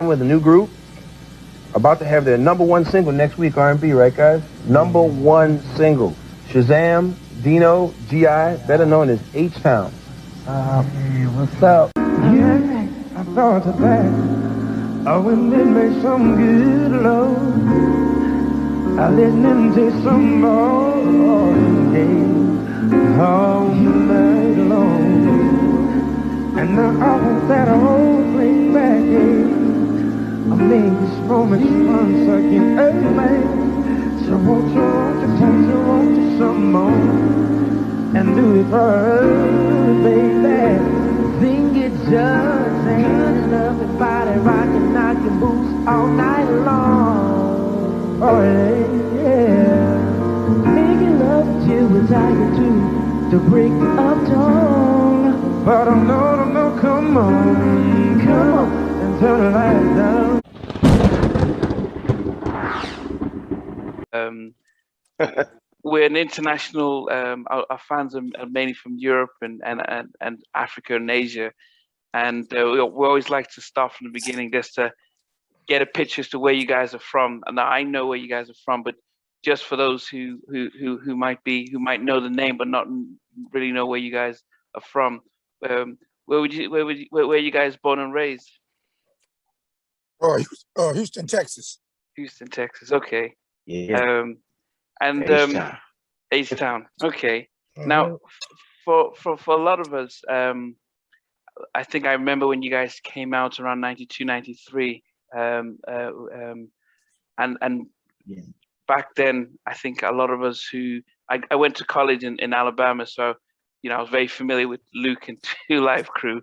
with a new group, about to have their #1 single next week, R&B, right, guys? #1 single. Shazam, Dino, G.I., better known as H-Town. Hey, what's up? Yeah, I thought today, when it makes some good love, I listening to some more, yeah, all night long. And I want that whole place back, yeah. I made this moment once again, hey man. So won't you some more and do it for her, baby. Think it just ain't enough. Your body rockin', knockin' boots all night long. Oh yeah. Making love till we're tired to break up tone. But no, come on, and turn the lights down. We're an international. Our fans are mainly from Europe and Africa and Asia, and we always like to start from the beginning just to get a picture as to where you guys are from. And I know where you guys are from, but just for those who might know the name but not really know where you guys are from, where are you guys born and raised? Houston, Texas. Houston, Texas. Okay. Yeah. And H-Town. Okay. Mm-hmm. Now, for a lot of us, I think I remember when you guys came out around 92, 93. And Yeah. back then, I think a lot of us I went to college in Alabama, so I was very familiar with Luke and Two Live Crew.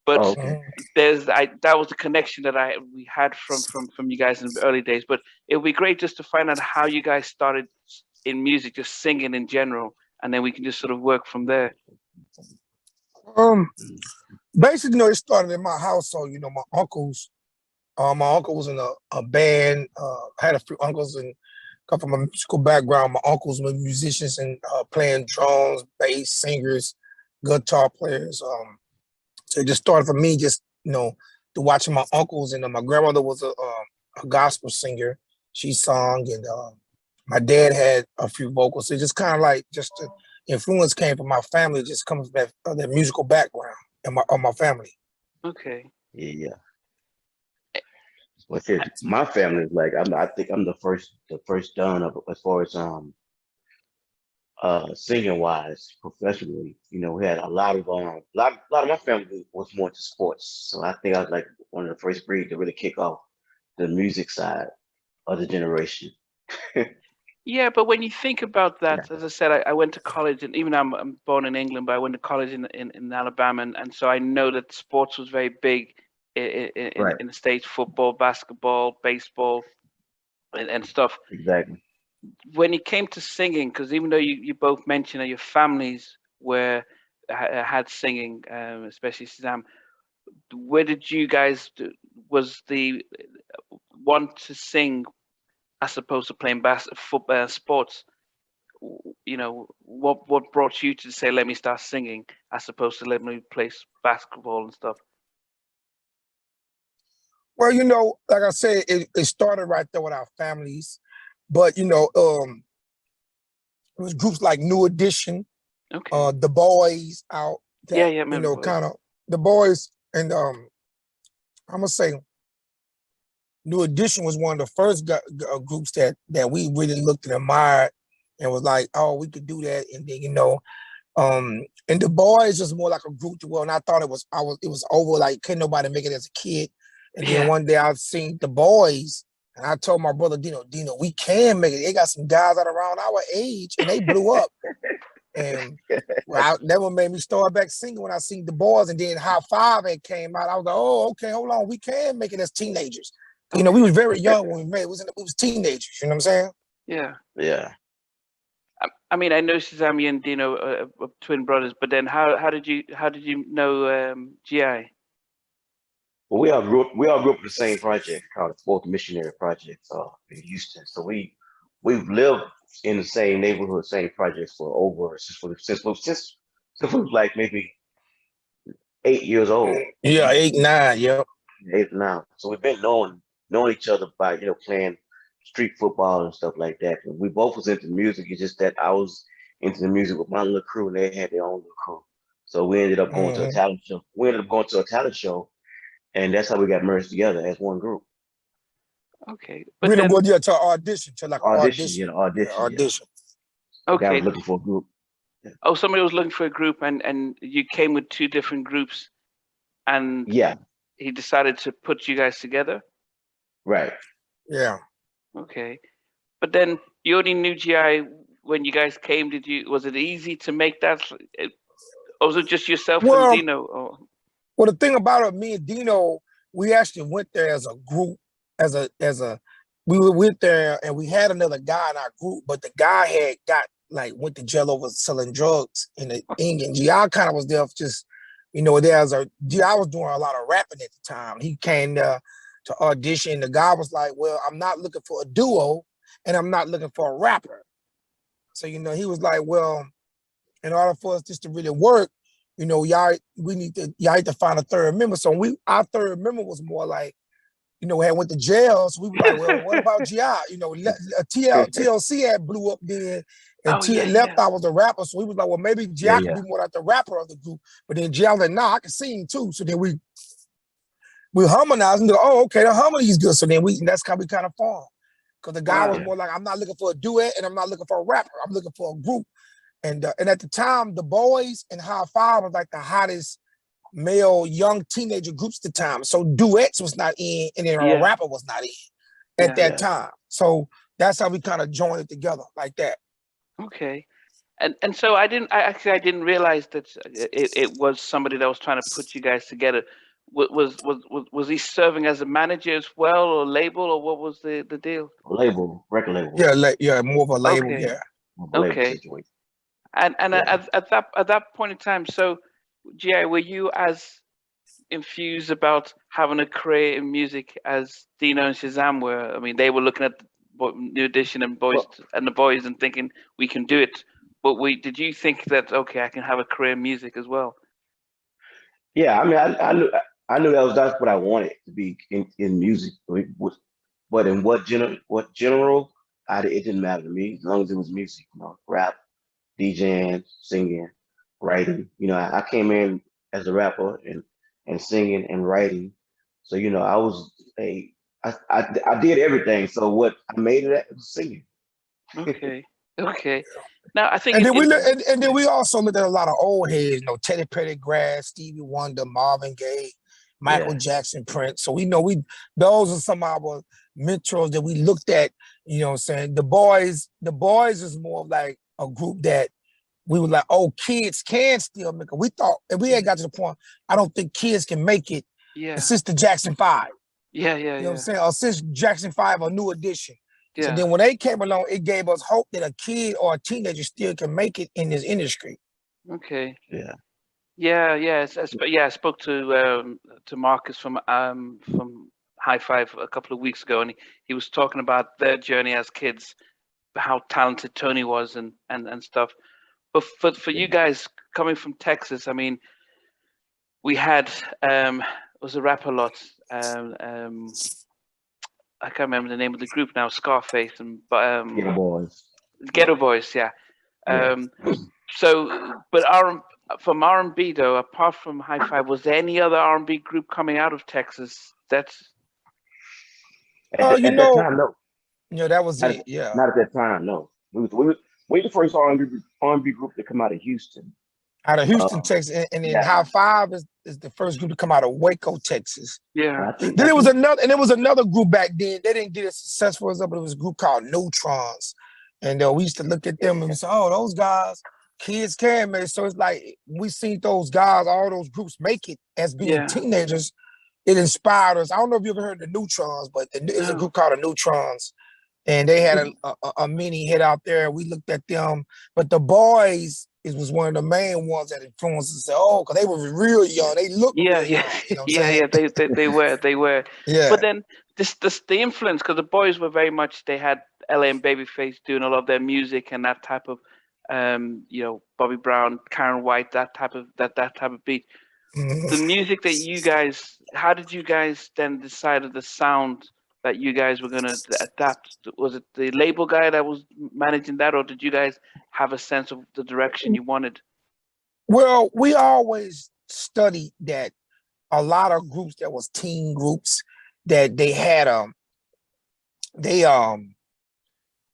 But Okay. that was the connection that we had from you guys in the early days. But it would be great just to find out how you guys started in music, just singing in general, and then we can just sort of work from there. Basically, it started in my household. My uncles. My uncle was in a band. I had a few uncles and come from a musical background. My uncles were musicians and playing drums, bass, singers, guitar players. So it just started for me, just to watching my uncles, and my grandmother was a gospel singer. She sung, and my dad had a few vocals. So it just kind of like just the influence came from my family, just comes from that musical background of my family. Okay. Yeah. Well, my family is like I think I'm the first done of as far as singing wise professionally. We had a lot of my family was more into sports, so I think I was like one of the first breed to really kick off the music side of the generation. Yeah, but when you think about that, Yeah. as I said, I went to college, and even I'm born in England, but I went to college in Alabama, and so I know that sports was very big Right. in the States: football, basketball, baseball, and stuff. Exactly. When it came to singing, because even though you both mentioned that your families had singing, especially Shazam, where did you guys was the want to sing as opposed to playing football sports? What brought you to say let me start singing as opposed to let me play basketball and stuff? Well, like I said, it started right there with our families, but it was groups like New Edition, Okay. The Boys out. Yeah, remember The Boys. Kind of The Boys, and I'm gonna say New Edition was one of the first groups that we really looked and admired, and was like, oh, we could do that, and then and The Boys was more like a group to well, and I thought it was over, like couldn't nobody make it as a kid, and then one day I seen The Boys. And I told my brother Dino, we can make it. They got some guys that are around our age, and they blew up. And that one made me start back singing when I seen The Boys, and then High Five had came out. I was like, oh, okay, hold on, we can make it as teenagers. We was very young when we made it. We was teenagers. You know what I'm saying? Yeah. Yeah. I mean, I know Shazam and Dino are twin brothers, but then how did you know GI? Well, we all grew up in the same project called the Fourth Missionary Project in Houston. So we've lived in the same neighborhood, same projects for over since we was like maybe 8 years old. Yeah, 8, 9, yep. 8 or 9. So we've been knowing each other by playing street football and stuff like that. And we both was into music. It's just that I was into the music with my little crew, and they had their own little crew. So we ended up going to a Mhm. talent show. We ended up going to a talent show, and that's how we got merged together as one group. Okay, We but didn't then go there to audition, to like an Audition, audition. Yeah, audition, yeah. audition. The guy okay. was looking for a group. Yeah. Oh, somebody was looking for a group, and you came with two different groups, and Yeah, he decided to put you guys together. right. Yeah. Okay, but then you only knew GI when you guys came. Was it easy to make that? Or was it just yourself and Well, Dino? Or, well, the thing about it, me and Dino, we actually went there as a group, we went there and we had another guy in our group, but the guy had got like went to jail over selling drugs in the England. GI kind of was there just, GI was doing a lot of rapping at the time. He came there to audition. The guy was like, well, I'm not looking for a duo and I'm not looking for a rapper. So, he was like, well, in order for us just to really work, y'all had to find a third member. So our third member was more like, had went to jail. So we were like, well, what about GI? TLC had blew up then, and oh yeah, Left yeah, Eye was a rapper. So we was like, well, maybe GI Yeah, could yeah. be more like the rapper of the group. But then GI was like, nah, I can sing too. So then we harmonized and go, oh, okay, the harmony is good. So then that's how we kind of formed. Because the guy was wow, more like, I'm not looking for a duet and I'm not looking for a rapper. I'm looking for a group. And at the time, the Boys and High Five was like the hottest male young teenager groups at the time. So duets was not in, and then a yeah, rapper was not in at yeah. that Yeah. time. So that's how we kind of joined it together like that. Okay, and so I didn't realize that it was somebody that was trying to put you guys together. Was he serving as a manager as well, or label, or what was the deal? Label, record label, Yeah, more of a label, Okay, yeah. more of a label okay. situation. And Yeah. at that point in time, so GI, were you as infused about having a career in music as Dino and Shazam were? I mean, they were looking at New Edition and Well, the boys and thinking we can do it. But did you think that okay, I can have a career in music as well? yeah. I mean, I knew that's what I wanted to be in music. But in what general, it didn't matter to me as long as it was music. Rap, DJing, singing, writing. I came in as a rapper and singing and writing. So I was I did everything. So what I made it at was singing. Okay, okay. Now I think And then and then we also looked at a lot of old heads, Teddy Pendergrass, Stevie Wonder, Marvin Gaye, Michael Yeah, Jackson, Prince. So those are some of our mentors that we looked at, what I'm saying? The boys is more of like a group that we were like, oh, kids can still make it. We thought, and we had got to the point, I don't think kids can make it yeah, since the Jackson 5. yeah, You know what I'm yeah, saying? Or since Jackson 5, a new edition. So yeah. then when they came along, it gave us hope that a kid or a teenager still can make it in this industry. Okay. yeah, Yeah, yeah, yeah. I spoke to Marcus from High Five a couple of weeks ago, and he was talking about their journey as kids, how talented Tony was, and stuff. But for you yeah. guys coming from Texas, I mean, we had was a rap a lot. I can't remember the name of the group now. Scarface and Ghetto Boys. Ghetto Boys, yeah. Yeah. So, but from R&B though, apart from High Five, was there any other R&B group coming out of Texas? That's At that time, no. That was Not, it. Yeah. not at that time, no. We the first R&B group to come out of Houston. Out of Uh, Houston, Texas, and then yeah, High Five is the first group to come out of Waco, Texas. yeah, I think Then I there was think another group back then. They didn't get as successful as us, but it was a group called Neutrons, and we used to look at them and we say, "Oh, those guys, kids can make." So it's like we seen those guys, all those groups make it as being yeah. teenagers. It inspired us. I don't know if you ever heard of the Neutrons, but it's a No, group called the Neutrons, and they had a mini hit out there. We looked at them, but the boys. It was one of the main ones that influenced us. Oh, because they were real young. They looked yeah, real yeah, young. You know what I'm yeah, saying? yeah. They were. Yeah. But then this the influence because the boys were very much they had LA and Babyface doing a lot of their music and that type of Bobby Brown, Karen White, that type of beat. the music that you guys, how did you guys then decide the sound that you guys were going to adapt? Was it the label guy that was managing that, or did you guys have a sense of the direction you wanted? Well, we always studied that a lot of groups that was teen groups that they had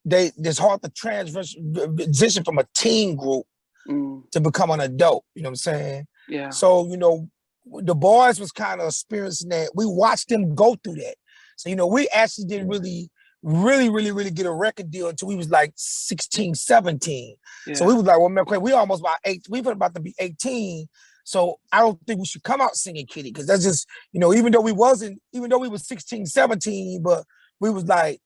it's hard to transition from a teen group to become an adult, you know what I'm saying? Yeah. So, you know, the boys was kind of experiencing that. We watched them go through that. So, you know, we actually didn't really get a record deal until we was like 16, 17. Yeah. So we was like, well, man, we almost about 8, we were about to be 18. So I don't think we should come out singing Kitty, because that's just, you know, even though we were 16, 17, but we was like,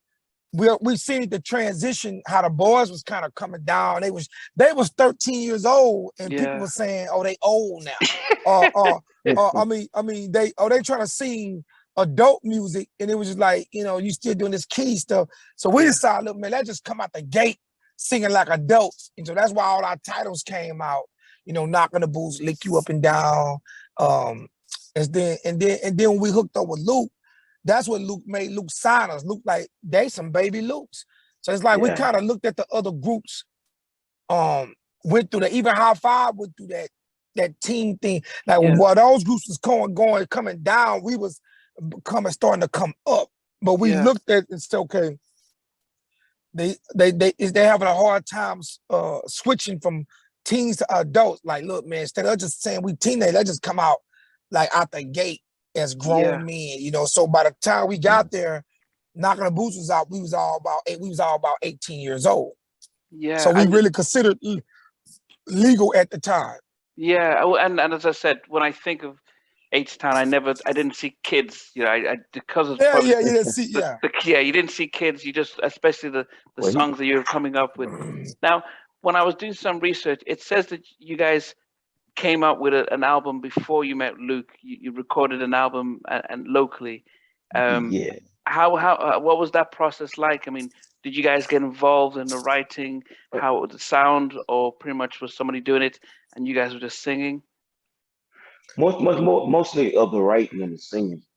we seen the transition, how the boys was kind of coming down. They was 13 years old, and people were saying, "Oh, they old now." I mean, they trying to sing adult music, and it was just like, you know, you still doing this kitty stuff. So we decided, look, man, let's just come out the gate singing like adults, and so that's why all our titles came out. You know, Knock on the Boots, Lick You Up and Down, and then when we hooked up with Luke. That's what Luke made Luke sign us. Luke like, they some baby Lukes. So it's like we kind of looked at the other groups, went through that, even High Five went through that team thing. Like while those groups was coming down, we was starting to come up. But we looked at and said, okay, they having a hard time switching from teens to adults. Like, look, man, instead of just saying we teenagers, let's just come out like out the gate as grown men, you know. So by the time we got there, Knockin' the Boots was out. We was all about 18 years old. Yeah. So we really considered legal at the time. Yeah, and as I said, when I think of H-Town, I didn't see kids. You know, I because of you didn't see you didn't see kids. You just, especially the songs that you're coming up with. Now, when I was doing some research, it says that you guys came out with an album before you met Luke. You recorded an album and locally. How what was that process like? I mean, did you guys get involved in the writing? How the sound, or pretty much was somebody doing it and you guys were just singing? Mostly of the writing and the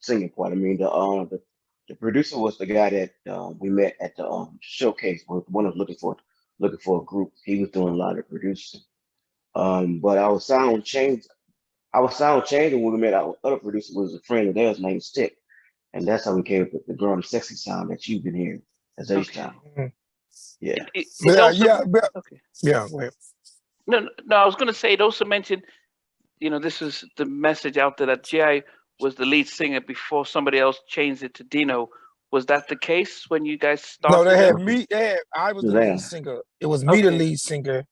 singing part. I mean, the producer was the guy that we met at the showcase when I was looking for a group. He was doing a lot of producing. But our sound changed. Our sound changed when we met our other producer, was a friend of theirs named Stick. And that's how we came up with the drum sexy sound that you've been hearing as H-Town. Yeah. Okay. Yeah. No, I was going to say, it also mentioned, you know, this is the message out there that G.I. was the lead singer before somebody else changed it to Dino. Was that the case when you guys started? No, they had me. I was the lead singer. It was me, the lead singer.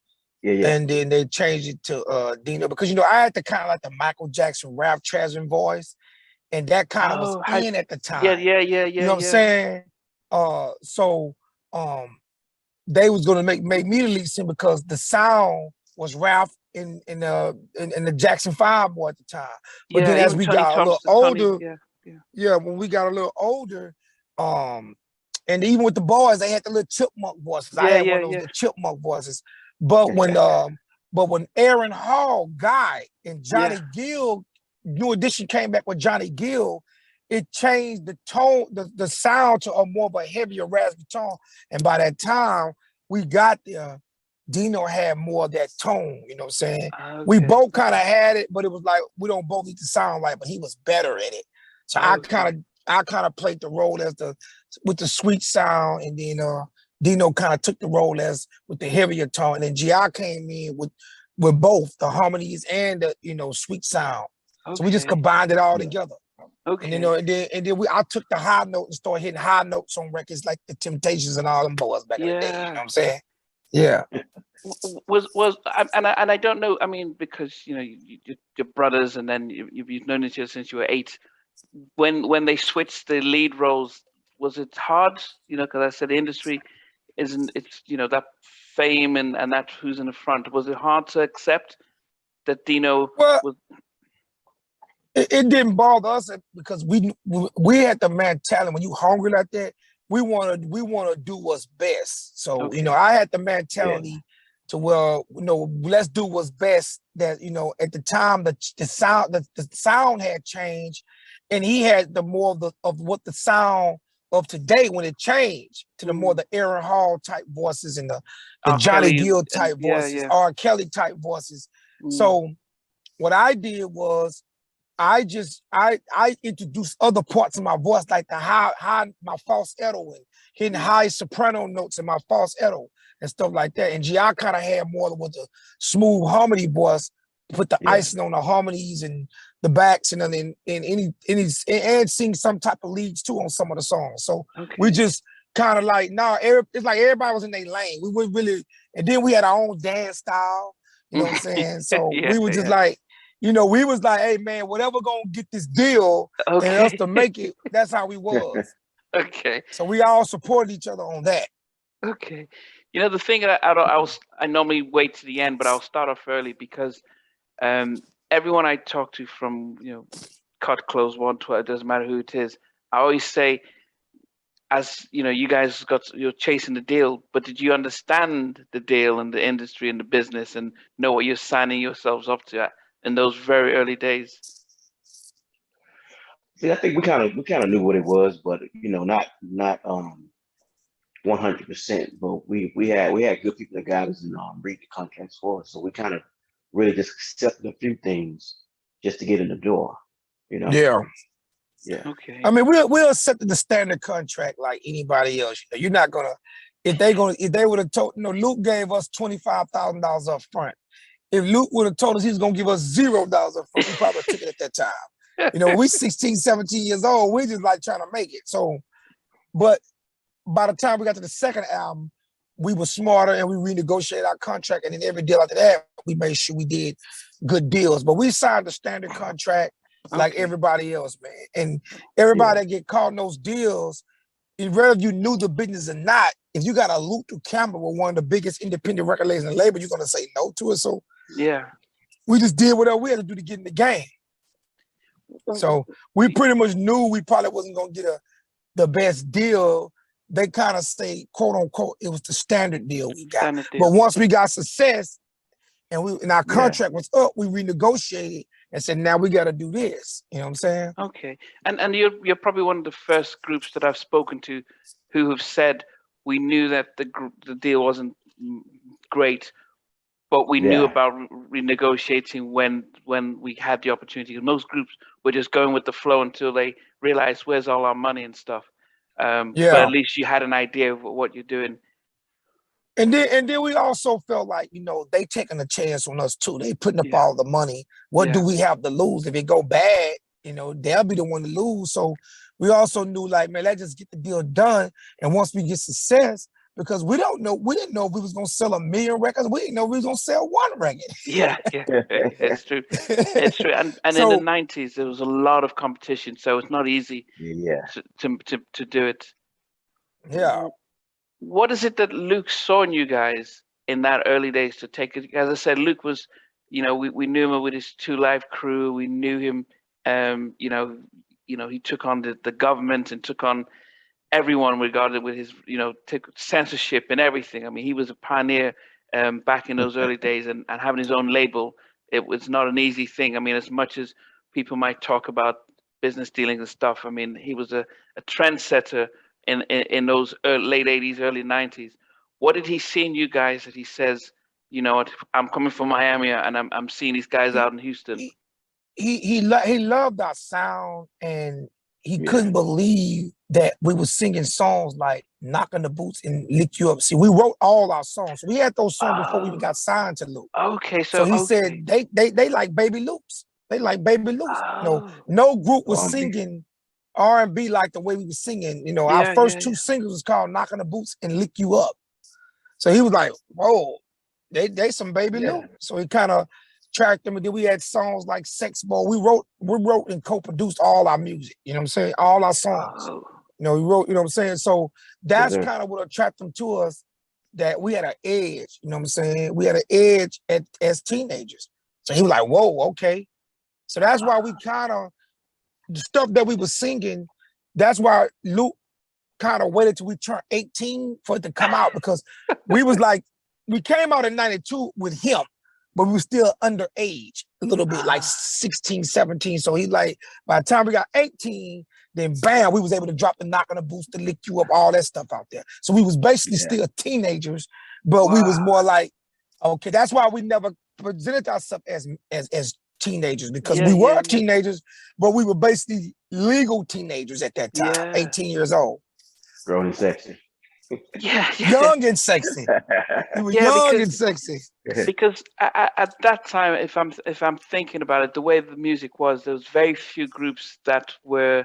Yeah. And then they changed it to Dino, because, you know, I had the kind of like the Michael Jackson rap Chasm voice, and that kind of was in at the time. Yeah. You know what I'm saying? So they was gonna make me the lead singer because the sound was Ralph in the Jackson 5 boy at the time. But then as we got a little older, when we got a little older, and even with the boys, they had the little chipmunk voices. I had one of those chipmunk voices. But when Aaron Hall, Guy, and Johnny Gill, New Edition came back with Johnny Gill, it changed the tone, the sound to a more of a heavier, raspy tone. And by that time we got there, Dino had more of that tone, you know what I'm saying? Okay. We both kind of had it, but it was like, we don't both need to sound like, but he was better at it. So I kind of played the role as with the sweet sound, and then Dino kind of took the role as with the heavier tone, and then G.I. came in with both the harmonies and the, you know, sweet sound. Okay. So we just combined it all together. Okay. And, you know, and then I took the high note and started hitting high notes on records like the Temptations and all them boys back in the day. You know what I'm saying? Yeah. And I don't know. I mean, because you know your brothers, and then you've known each other since you were 8. When they switched the lead roles, was it hard? You know, because I said the industry it's you know, that fame and that who's in the front. Was it hard to accept that Dino was? It didn't bother us because we had the mentality, when you hungry like that, we want to do what's best. So you know, I had the mentality to where, let's do what's best. That, at the time the sound had changed, and he had the more of what the sound of today when it changed to the more the Aaron Hall type voices and the Johnny Gill type voices, R. Kelly type voices. So what I did was I introduced other parts of my voice, like the high my falsetto and hitting high soprano notes in my falsetto and stuff like that. And I kind of had more with the smooth harmony voice, put the icing on the harmonies and the backs and and sing some type of leads too on some of the songs. So we just kind of like, it's like everybody was in their lane. We were really, and then we had our own dance style, you know what I'm saying? So we were just like, we was like, hey man, whatever gonna get this deal and us to make it, that's how we was. Okay. So we all supported each other on that. Okay. The thing that I normally wait to the end, but I'll start off early because everyone I talk to from, Cut Close 112, it doesn't matter who it is, I always say, as you guys you're chasing the deal, but did you understand the deal and the industry and the business and know what you're signing yourselves up to in those very early days? See, I think we kind of knew what it was, but not 100%. But we had good people that guided us and read the contracts for us, so we kind of really just accepted a few things just to get in the door. Yeah. Okay. I mean, we'll accept the standard contract like anybody else. You're not gonna if they would have told, Luke gave us $25,000 up front. If Luke would have told us he was gonna give us $0 up front, we probably took it at that time. We 16, 17 years old, we're just like trying to make it. So, but by the time we got to the second album, we were smarter and we renegotiated our contract. And then every deal after that, we made sure we did good deals. But we signed the standard contract like everybody else, man. And everybody that get caught in those deals, whether you knew the business or not, if you got a Luke to Campbell with one of the biggest independent record labels in the label, you're gonna say no to it. So we just did whatever we had to do to get in the game. So we pretty much knew we probably wasn't gonna get the best deal. They kind of say, quote unquote, it was the standard deal we got. But once we got success and our contract was up, we renegotiated and said, now we got to do this. You know what I'm saying? Okay. And you're probably one of the first groups that I've spoken to who have said, we knew that the deal wasn't great, but we knew about renegotiating when we had the opportunity. Most groups were just going with the flow until they realized where's all our money and stuff. But at least you had an idea of what you're doing. And then we also felt like, they taking a chance on us too. They putting up all the money. What do we have to lose? If it go bad, they'll be the one to lose. So we also knew like, man, let's just get the deal done. And once we get success, because we didn't know if we was gonna sell 1 million records. We didn't know we was gonna sell 1 record. Yeah, it's true. It's true. And so, in the 90s, there was a lot of competition, so it's not easy to do it. Yeah. What is it that Luke saw in you guys in that early days to take it? As I said, Luke was, we knew him with his 2 Live crew. We knew him, he took on the government and took on everyone regarded with his, censorship and everything. I mean, he was a pioneer back in those early days, and having his own label, it was not an easy thing. I mean, as much as people might talk about business dealings and stuff, I mean, he was a trendsetter in those late 80s, early 90s. What did he see in you guys that he says, I'm coming from Miami and I'm seeing these guys out in Houston? He loved our sound, and he couldn't believe that we were singing songs like Knockin' the Boots and Lick You Up. See, we wrote all our songs. So we had those songs before we even got signed to Luke. Okay, so he said they like baby loops. They like baby loops. No group was singing R&B like the way we were singing. Our first 2 singles was called Knockin' the Boots and Lick You Up. So he was like, whoa, they some baby loops. So he kind of tracked them, and then we had songs like Sex Boy. We wrote and co-produced all our music, you know what I'm saying? All our songs. We wrote, you know what I'm saying? So that's kind of what attracted them to us, that we had an edge, you know what I'm saying? We had an edge as teenagers. So he was like, whoa, okay. So that's why we kind of, the stuff that we were singing, that's why Luke kind of waited till we turned 18 for it to come out, because we was like we came out in 92 with him, but we were still underage, a little bit, like 16, 17. So he like, by the time we got 18, then bam, we was able to drop the Knock on the Boots to lick you up, all that stuff out there. So we was basically still teenagers, but we was more like, okay, that's why we never presented ourselves as teenagers, because we were teenagers, but we were basically legal teenagers at that time, 18 years old. Grown and sexy. Young and sexy. We were young and sexy. Because at that time, if I'm thinking about it, the way the music was, there was very few groups that were,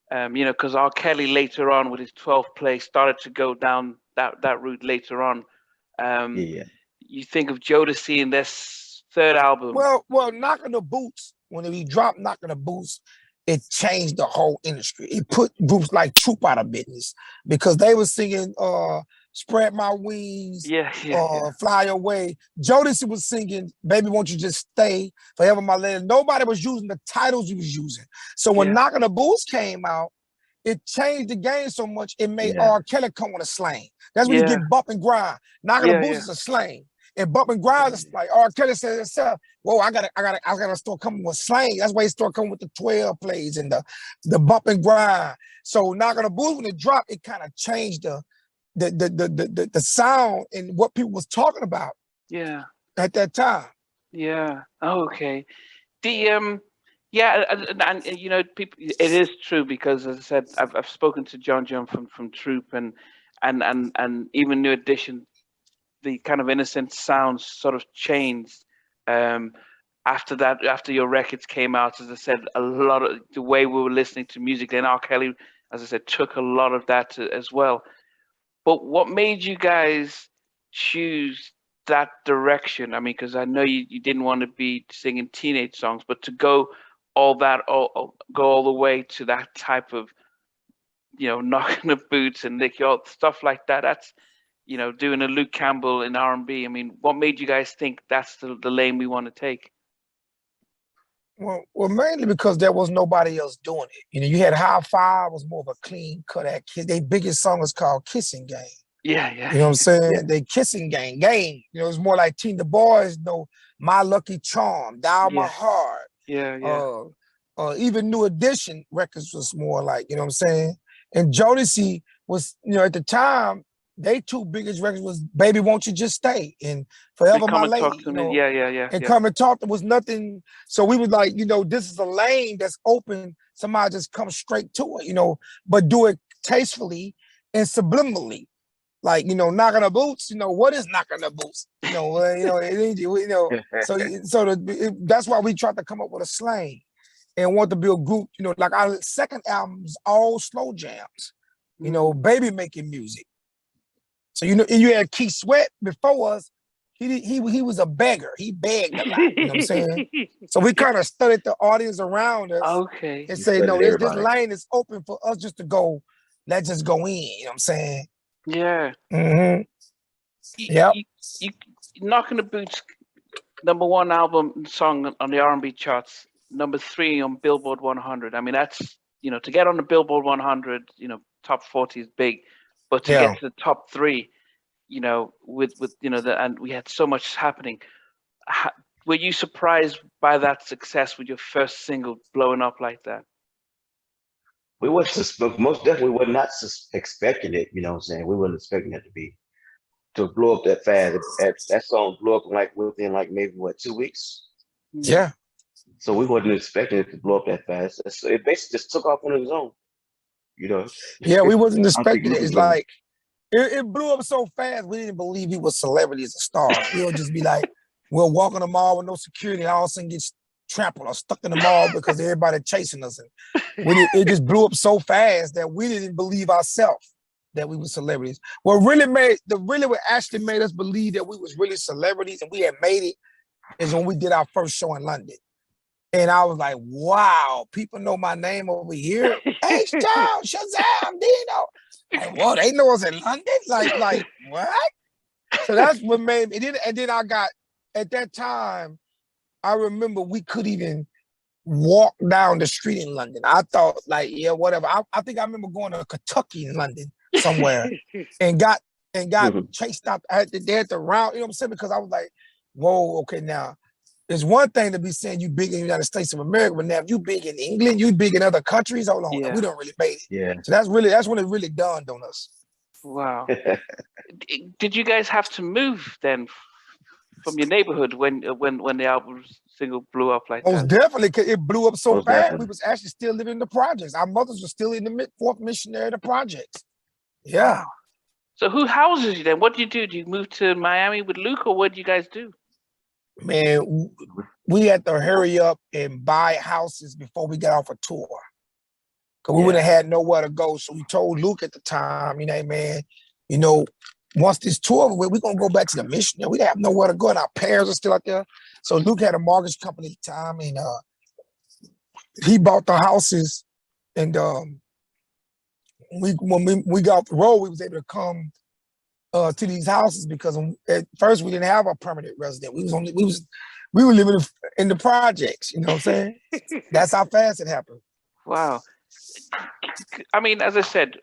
because R. Kelly later on with his 12th play started to go down that route later on. You think of Jodeci in this third album. Well, Knock on the Boots, when he dropped Knock on the Boots, it changed the whole industry. It put groups like Troop out of business because they were singing Spread My Wings, Fly Away. Jodeci was singing Baby Won't You Just Stay, Forever My Lady. Nobody was using the titles he was using. So when Knock on the Boots came out, it changed the game so much, it made R. Kelly come with a slang. That's when you get bump and grind. Knock on the Boots is a slang. And bump and grind is like R. Kelly said himself, whoa, I gotta start coming with slang. That's why he started coming with the 12 plays and the bump and grind. So Knock on the Boots, when it dropped, it kind of changed the sound and what people was talking about. At that time. Okay. The and people, it is true because, as I said, I've spoken to John from Troop and even New Edition. The kind of innocent sounds sort of changed after your records came out. As I said, a lot of the way we were listening to music, then R. Kelly, as I said, took a lot of that as well. But what made you guys choose that direction? I mean, because I know you didn't want to be singing teenage songs, but to go all the way to that type of, knocking the boots and lick your stuff like that. That's, doing a Luke Campbell in R&B. I mean, what made you guys think that's the lane we want to take? Well, mainly because there was nobody else doing it. You had High Five was more of a clean cut act. Their biggest song is called Kissing Game. You know what I'm saying? They Kissing Game. It's more like Teen the Boys, My Lucky Charm, Dial My Heart. Even New Edition records was more like, you know what I'm saying? And Jodeci was, at the time, they two biggest records was Baby Won't You Just Stay and Forever My Lady. And Come and Talk. There was nothing. So we was like, this is a lane that's open. Somebody just come straight to it, but do it tastefully and subliminally. Like, Knock on the Boots, what is Knock on the Boots? That's why we tried to come up with a slang and want to be a group, like our second album's all slow jams, baby making music. So, and you had Keith Sweat before us. He was a beggar. He begged a lot, you know what I'm saying? So we kind of studied the audience around us and say, no, this lane is open for us just to go, let's just go in, you know what I'm saying? Knockin' the Boots, #1 album song on the R&B charts, #3 on Billboard 100. I mean, that's, to get on the Billboard 100, top 40 is big. But to get to the top 3, with and we had so much happening. Were you surprised by that success with your first single blowing up like that? We were most definitely were not expecting it. You know what I'm saying? We weren't expecting it to blow up that fast. That song blew up within maybe 2 weeks. Yeah. So we wasn't expecting it to blow up that fast. So it basically just took off on its own. Yeah, we wasn't expecting it. It's like it blew up so fast we didn't believe he was celebrity as a star. He'll just be like, we're walking the mall with no security, and all of a sudden gets trampled or stuck in the mall because everybody chasing us. And it just blew up so fast that we didn't believe ourselves that we were celebrities. What actually made us believe that we was really celebrities and we had made it is when we did our first show in London. And I was like, wow, people know my name over here. Hey, John, Shazam, Dino. Like, whoa, they know us in London? Like what? So that's what made me. And then I got, at that time, I remember we couldn't even walk down the street in London. I thought, whatever. I think I remember going to Kentucky in London somewhere and and got chased out. They had to round, you know what I'm saying? Because I was like, whoa, okay, now it's one thing to be saying you big in the United States of America, but now if you big in England, you big in other countries, hold on, we don't really make it. Yeah. So that's when it really dawned on us. Wow. Did you guys have to move then from your neighborhood when the album single blew up like Most that? definitely, because it blew up so Most fast. definitely. We was actually still living in the projects. Our mothers were still in the fourth missionary of the projects. Yeah. Wow. So who houses you then? What do you do? Do you move to Miami with Luke, or what do you guys do? Man, we had to hurry up and buy houses before we got off a tour. Because we wouldn't have had nowhere to go. So we told Luke at the time, you know, man, you know, once this tour, we're going to go back to the mission. We didn't have nowhere to go, and our parents are still out there. So Luke had a mortgage company at the time, and he bought the houses. And when we got off the road, we was able to come to these houses because at first we didn't have a permanent resident. We were living in the projects. You know what I'm saying? That's how fast it happened. Wow. I mean, as I said,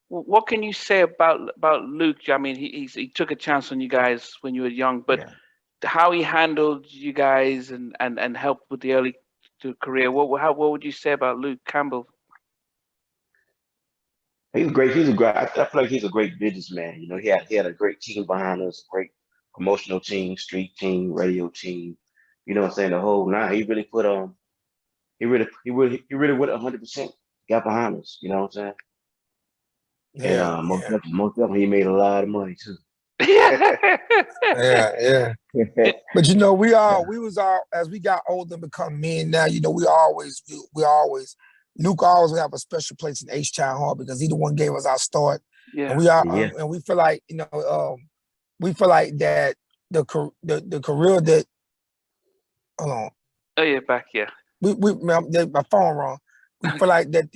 what can you say about Luke? I mean, he took a chance on you guys when you were young, but how he handled you guys and helped with the early career. What would you say about Luke Campbell? He's great. I feel like he's a great businessman. You know, he had a great team behind us, great promotional team, street team, radio team. You know what I'm saying? The whole nine. He really put he really went 100% got behind us. You know what I'm saying? Yeah, and most definitely he made a lot of money too. yeah. But you know, as we got older and become men now, you know, Luke always have a special place in H-Town Hall because he the one gave us our start. Yeah. And we feel like, you know, that the career that, hold on. Oh yeah, back, yeah. My phone wrong. We feel like that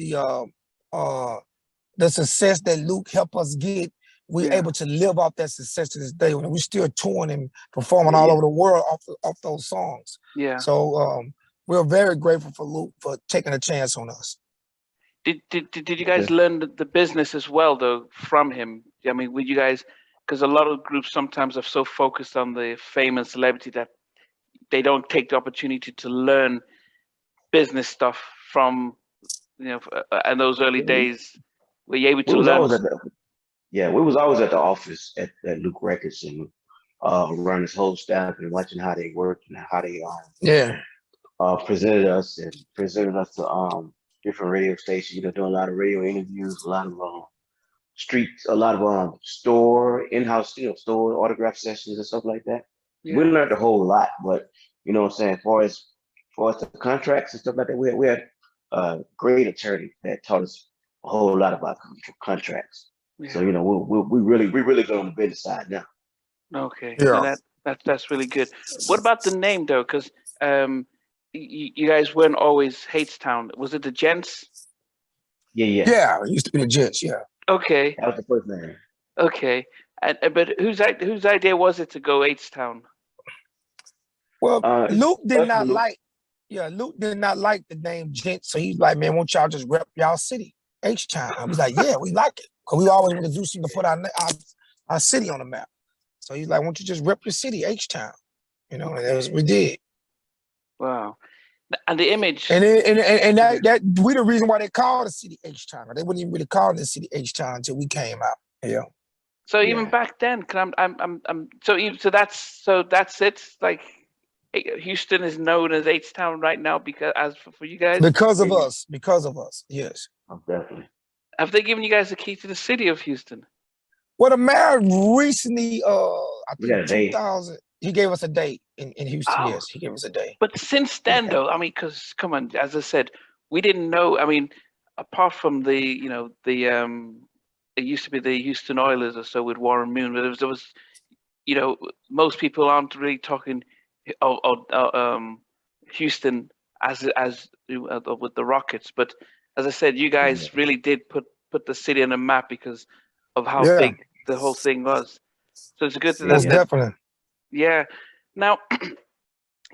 the success that Luke helped us get, we're able to live off that success to this day. When we're still touring and performing all over the world off those songs. Yeah. So we're very grateful for Luke for taking a chance on us. Did you guys learn the business as well though from him? I mean, would you guys? Because a lot of groups sometimes are so focused on the fame and celebrity that they don't take the opportunity to learn business stuff from, you know, in those early days. Were you able to learn? We was always at the office at Luke Records and around his whole staff and watching how they worked and how they presented us to different radio stations. You know, doing a lot of radio interviews, a lot of in-house store autograph sessions and stuff like that. Yeah. We learned a whole lot, but you know what I'm saying, as far as the contracts and stuff like that, we had a great attorney that taught us a whole lot about contracts. Yeah. So you know, we really good on the business side now. Okay, yeah. So that's really good. What about the name though? Because you guys weren't always Hadestown. Was it the Gents? Yeah, it used to be the Gents. Yeah. Okay. That was the first name. Okay, but whose idea was it to go Hadestown? Well, Luke did not like the name Gents, so he's like, man, won't y'all just rep y'all city, H-Town? I was like, yeah, we like it. Because we always want to do something to put our city on the map. So he's like, won't you just rep your city, H-Town? You know, and that was what we did. Wow. And the image. And that we the reason why they call the city H-Town. They wouldn't even really call the city H-Town until we came out. Yeah. So even back then, cause so that's it. Like Houston is known as H-Town right now because for you guys. Because of us. Yes. Definitely. Have they given you guys the key to the city of Houston? Well, the mayor recently, I think 2000, he gave us a date in Houston. Oh. Yes, he gave us a date. But since then, though, I mean, because come on, as I said, we didn't know. I mean, apart from it used to be the Houston Oilers or so with Warren Moon, but there was, you know, most people aren't really talking Houston as with the Rockets. But as I said, you guys really did put the city on the map because of how big the whole thing was. So it's good to definitely. Yeah. Now,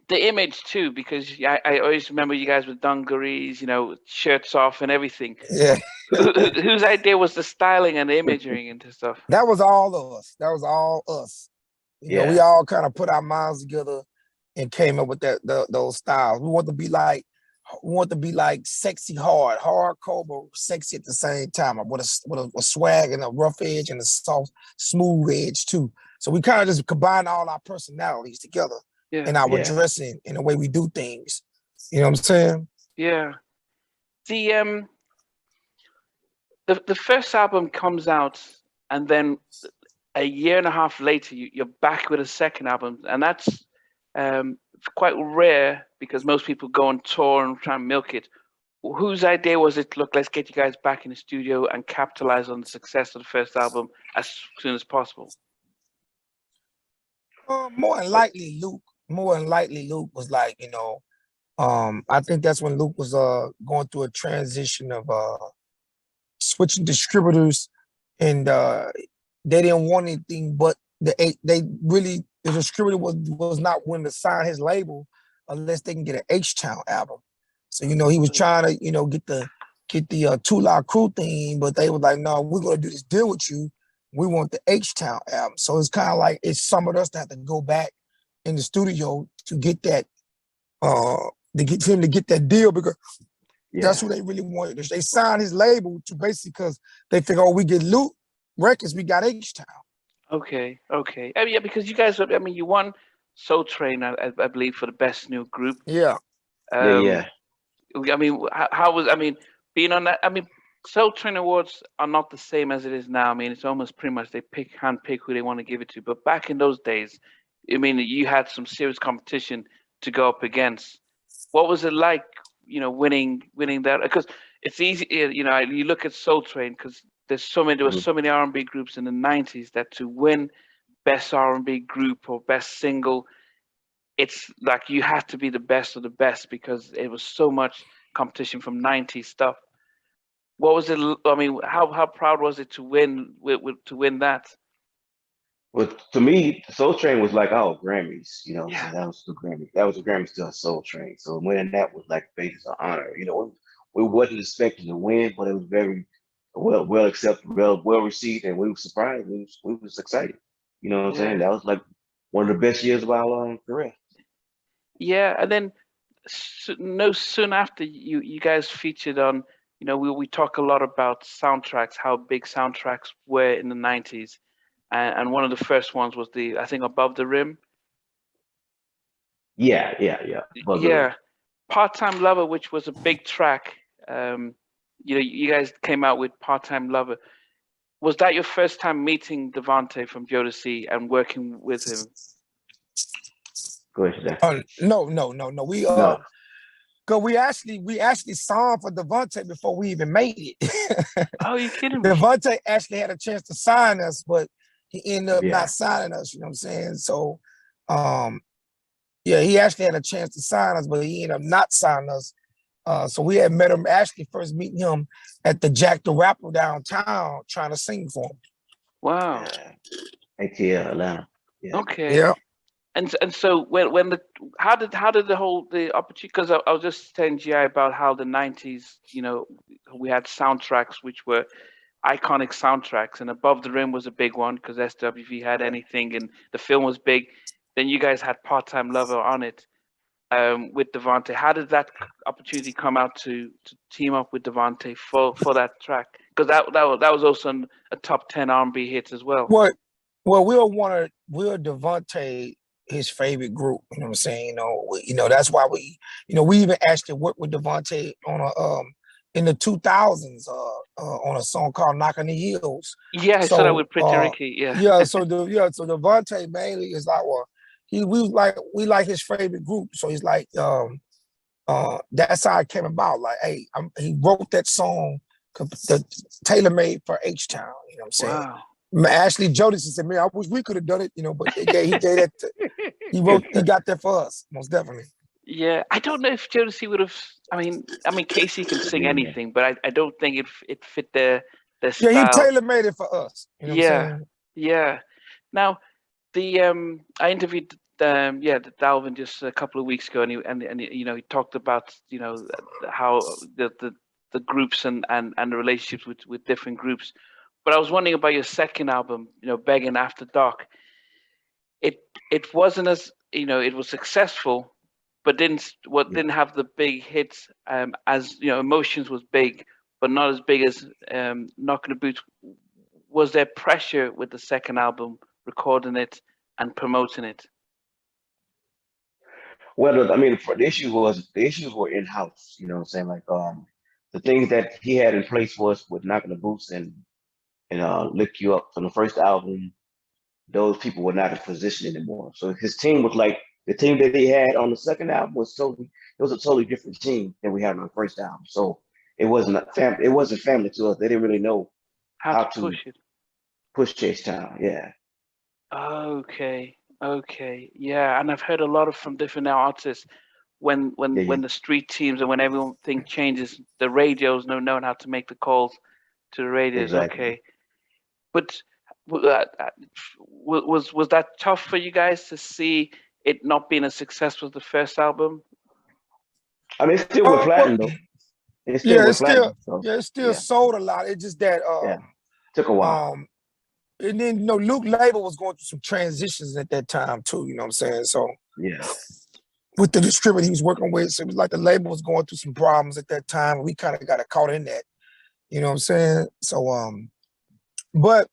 the image too, because I always remember you guys with dungarees, you know, shirts off and everything. Yeah. Whose idea was the styling and the imagery into stuff? That was all us. That was all us. You know, we Yeah. all kind of put our minds together and came up with those styles. We want to be like sexy hardcore, but sexy at the same time. With a swag and a rough edge and a soft, smooth edge too. So we kind of just combine all our personalities together in our dressing and the way we do things. You know what I'm saying? Yeah. The first album comes out, and then a year and a half later, you're back with a second album, and that's quite rare because most people go on tour and try and milk it. Whose idea was it? Look, let's get you guys back in the studio and capitalize on the success of the first album as soon as possible. More than likely, Luke was like, I think that's when Luke was going through a transition of switching distributors, and they didn't want anything but the distributor was not willing to sign his label unless they can get an H-Town album. So he was trying to get the Two La Crew thing, but they were like, no, we're gonna do this deal with you. We want the H-Town album. So it's kind of like it summoned us to have to go back in the studio to get that to get him to get that deal, because that's who they really wanted. They signed his label to basically because they figure, oh, we get Luke Records, we got H-Town. Okay. Yeah, because you guys, you won Soul Train, I believe, for the best new group. Yeah. Yeah. How was being on that? Soul Train Awards are not the same as it is now. It's almost pretty much they handpick who they want to give it to. But back in those days, you had some serious competition to go up against. What was it like, winning that? Because it's easy, you look at Soul Train, because there were so many R&B groups in the 90s that to win best R&B group or best single, it's like you had to be the best of the best because it was so much competition from 90s stuff. What was it? How proud was it to win that? Well, to me, Soul Train was like our Grammys, so that was the Grammy. That was the Grammys to Soul Train. So winning that was like basically an honor. We wasn't expecting to win, but it was very well accepted, well received, and we were surprised. We was excited. You know what I'm saying? That was like one of the best years of our career. Yeah, and then soon after you guys featured on, we talk a lot about soundtracks, how big soundtracks were in the 90s. And one of the first ones was I think Above the Rim. Yeah. Part-Time Lover, which was a big track. You guys came out with Part-Time Lover. Was that your first time meeting Devonte from Jodeci and working with him? Go ahead. No. Cause we actually signed for Devonte before we even made it. Oh, you kidding me? Devonte actually had a chance to sign us, but he ended up not signing us. You know what I'm saying? So, he actually had a chance to sign us, but he ended up not signing us. So we had met him, actually first meeting him at the Jack the Rapper downtown, trying to sing for him. Wow. ATL Atlanta. Yeah. Okay. Yeah. And so how did the opportunity, because I was just telling GI about how the 90s, we had soundtracks which were iconic soundtracks, and Above the Rim was a big one because SWV had anything, and the film was big. Then you guys had Part-Time Lover on it with Devonte. How did that opportunity come out to team up with Devonte for that track? Because that was also a top 10 R&B hit as well. Well, we're Devonte his favorite group. You know what I'm saying? That's why we even actually worked with Devonte on in the 2000s on a song called Knockin' the Hills. Yeah, I saw that with Pretty Ricky. Yeah. So Devonte mainly is like, well, we like his favorite group. So he's like, that's how it came about. Like, hey, he wrote that song tailor-made for H-Town. You know what I'm saying? Wow. Actually, Jodeci said, "Man, I wish we could have done it, but he gave that. He got that for us, most definitely." Yeah, I don't know if Jodeci would have. I mean, Casey can sing anything, but I don't think it fit their style. Yeah, he tailor-made it for us. You know what I'm saying? Yeah. Now, I interviewed Dalvin just a couple of weeks ago, and he talked about how the the groups and the relationships with different groups. But I was wondering about your second album, Begging After Dark. It wasn't as, it was successful, but didn't have the big hits as, Emotions was big, but not as big as Knockin' the Boots. Was there pressure with the second album, recording it and promoting it? Well, I mean, the issues were in house. You know what I'm saying? Like the things that he had in place for us with Knockin' the Boots and Lick You Up from the first album, those people were not in position anymore. So his team was like the team that he had on the second album was a totally different team than we had on the first album. So it wasn't family to us. They didn't really know how to push it. Push H-Town, yeah. Okay, yeah, and I've heard a lot from different artists when the street teams and when everything changes, the radios knowing how to make the calls to the radios. Exactly. Okay, but was that tough for you guys to see it not being as successful as the first album? I mean, it still went platinum though. It still sold a lot. It's just that took a while. And then Luke label was going through some transitions at that time too. You know what I'm saying? So yeah, with the distributor he was working with, so it was like the label was going through some problems at that time. And we kind of got caught in that. You know what I'm saying? So but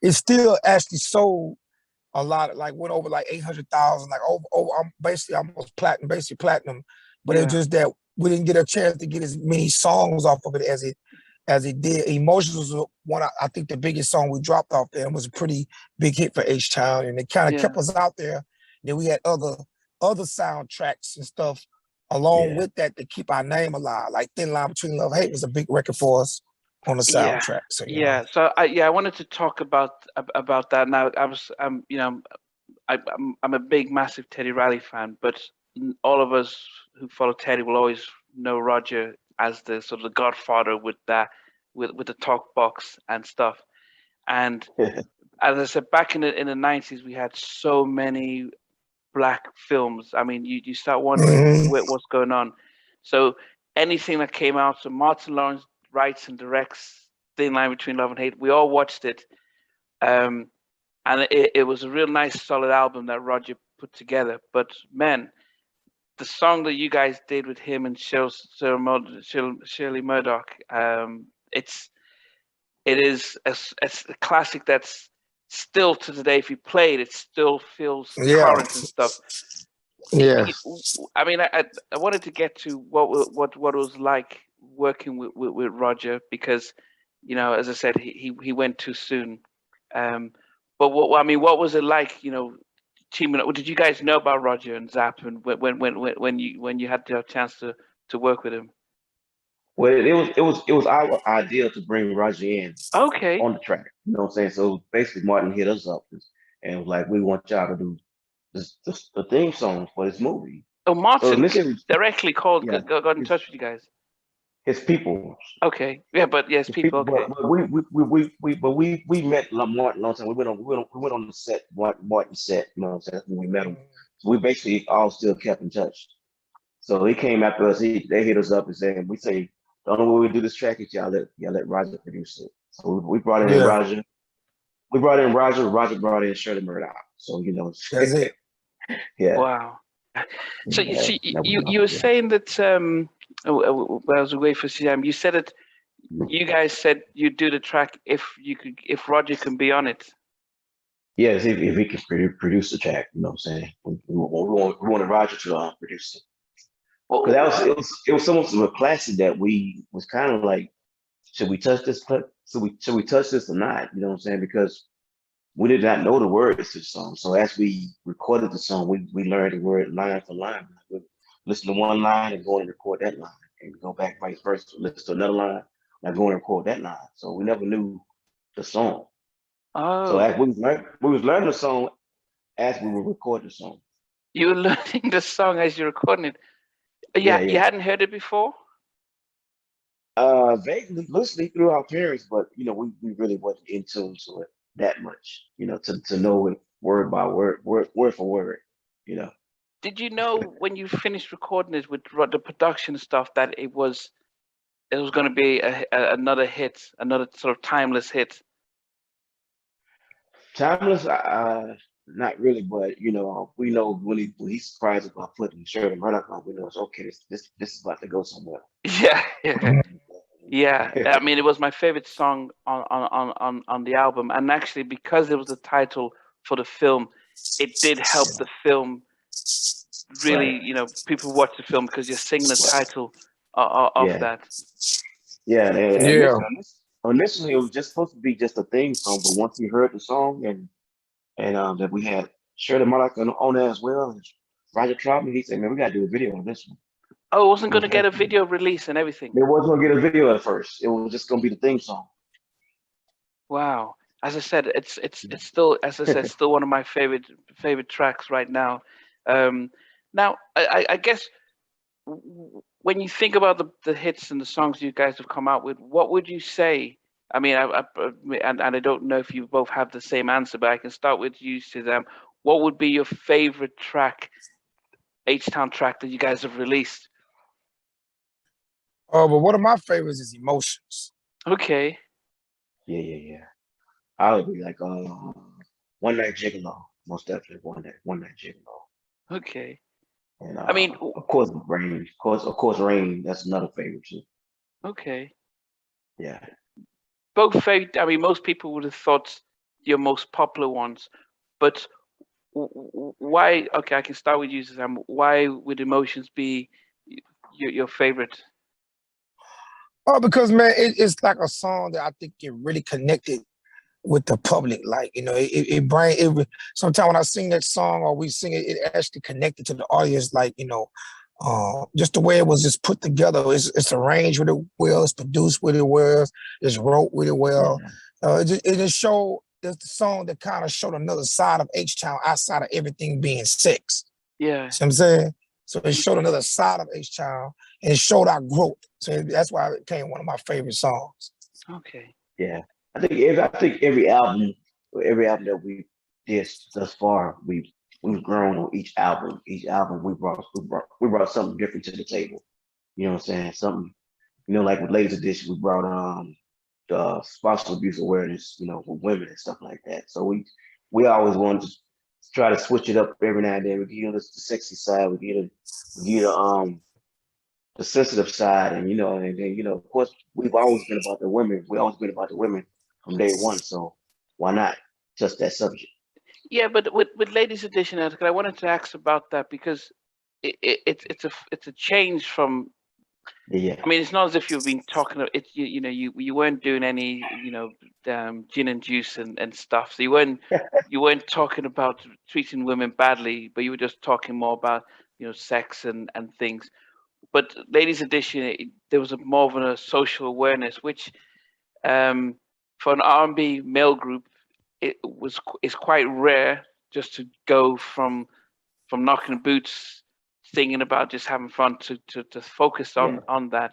it still actually sold a lot. Like went over like 800,000. Like over. I'm basically almost platinum, basically platinum. But it's just that we didn't get a chance to get as many songs off of it as it did. Emotions was one, I think the biggest song we dropped off there, and was a pretty big hit for H-Town, and it kind of kept us out there. Then we had other soundtracks and stuff along with that to keep our name alive. Like Thin Line Between Love and Hate was a big record for us on the soundtrack. So, So I wanted to talk about that. Now I'm a big, massive Teddy Riley fan, but all of us who follow Teddy will always know Roger as the sort of the godfather with the talk box and stuff. And as I said, back in the 90s, we had so many black films. I mean, you start wondering what's going on. So anything that came out, so Martin Lawrence writes and directs Thin Line Between Love and Hate. We all watched it. And it was a real nice, solid album that Roger put together. But man, the song that you guys did with him and Shirley Murdoch, it is a classic that's still to today. If you play it, it still feels current and stuff. Yeah. I mean, I wanted to get to what it was like working with Roger, because, as I said, he went too soon. But what was it like, teaming up? Did you guys know about Roger and Zapp, and when you had the chance to work with him? Well, it was our idea to bring Roger in on the track. You know what I'm saying? So basically, Martin hit us up and was like, "We want y'all to do the theme song for this movie." Oh, Martin directly got in touch with you guys. His people. Okay, yeah, but yes, people. Okay. But we met Martin long time. We went on the set, Martin set. You know what I'm saying? When we met him, so we basically all still kept in touch. So he came after us. They hit us up and said, "We say the only way we do this track is y'all let Roger produce it." So we brought in Roger. We brought in Roger. Roger brought in Shirley Murdoch. So that's it. Yeah. Wow. So you were saying that I was away for Shazam. You said that you guys said you'd do the track if Roger can be on it. Yes, if he can produce the track, you know what I'm saying? We wanted Roger to produce it. Because it was almost a classic that we was kind of like, should we touch this clip? Should we touch this or not? You know what I'm saying? Because we did not know the words to the song. So as we recorded the song, we learned the word line for line. We'd listen to one line and go and record that line, and go back vice versa. Listen to another line and go and record that line. So we never knew the song. Oh. So as we was learning the song as we were recording the song. You were learning the song as you're recording it. Yeah. You hadn't heard it before? Vaguely, loosely through our parents, but we really wasn't in tune to it that much, to know it word by word, word for word, Did you know when you finished recording it with the production stuff that it was it was going to be another hit, another sort of timeless hit? Timeless, not really, but you know, we know when he surprised us by putting shirt and run up on, we know it's okay. This is about to go somewhere. Yeah, yeah, yeah. I mean, it was my favorite song on the album, and actually because it was the title for the film, it did help the film really. Right. You know, people watch the film because you're singing the title of Yeah, that. yeah. And Yeah. initially it was just supposed to be just a theme song, but once we heard the song and that we had Shirley Murdoch on there as well, and Roger Troutman, he said, "Man, we got to do a video on this one." Oh, it wasn't You going know, to get a video release and everything. they wasn't gonna get a video at first. It was just gonna be the theme song. Wow. As I said, it's still, as I said, still one of my favorite tracks right now. Now, I guess when you think about the hits and the songs you guys have come out with, what would you say? I mean, and I don't know if you both have the same answer, but I can start with you, Shazam. What would be your favorite track, H-Town track that you guys have released? But one of my favorites is Emotions. Okay. Yeah. I would be like One Night Gigolo, most definitely One Night Gigolo. Okay. And I mean, of course Rain. Of course Rain, that's another favorite too. okay. Yeah. Both favorite. I mean, most people would have thought your most popular ones, but why? Okay, I can start with you, Sam. Why would Emotions be your favorite? Oh, because man, it's like a song that I think it really connected with the public. Like, you know, it bring it. Sometimes when I sing that song or we sing it, it actually connected to the audience. Like, you know, just the way it was just put together. It's arranged with it well. It's produced with it well. It's wrote with it well. It just showed. It's the song that kind of showed another side of H-Town outside of everything being sex. Yeah. See what I'm saying? So it showed another side of H-Town and it showed our growth. So that's why it became one of my favorite songs. Okay. Yeah. I think every album that we did thus far, we've grown on each album. Each album we brought something different to the table. You know what I'm saying? Something, you know, like with Ladies Edition, we brought the spousal abuse awareness, you know, with women and stuff like that. So we always wanted to try to switch it up every now and then. We give the sexy side, we give the sensitive side, and then of course we've always been about the women. We always been about the women from day one. So why not just that subject? Yeah, but with Ladies Edition, I wanted to ask about that because it's a change from. Yeah. I mean, it's not as if you've been talking. You weren't doing any gin and juice and stuff. So you weren't talking about treating women badly, but you were just talking more about sex and things. But Ladies Edition, there was more of a social awareness, which for an R&B male group, it's quite rare just to go from knocking boots, singing about just having fun to focus on that.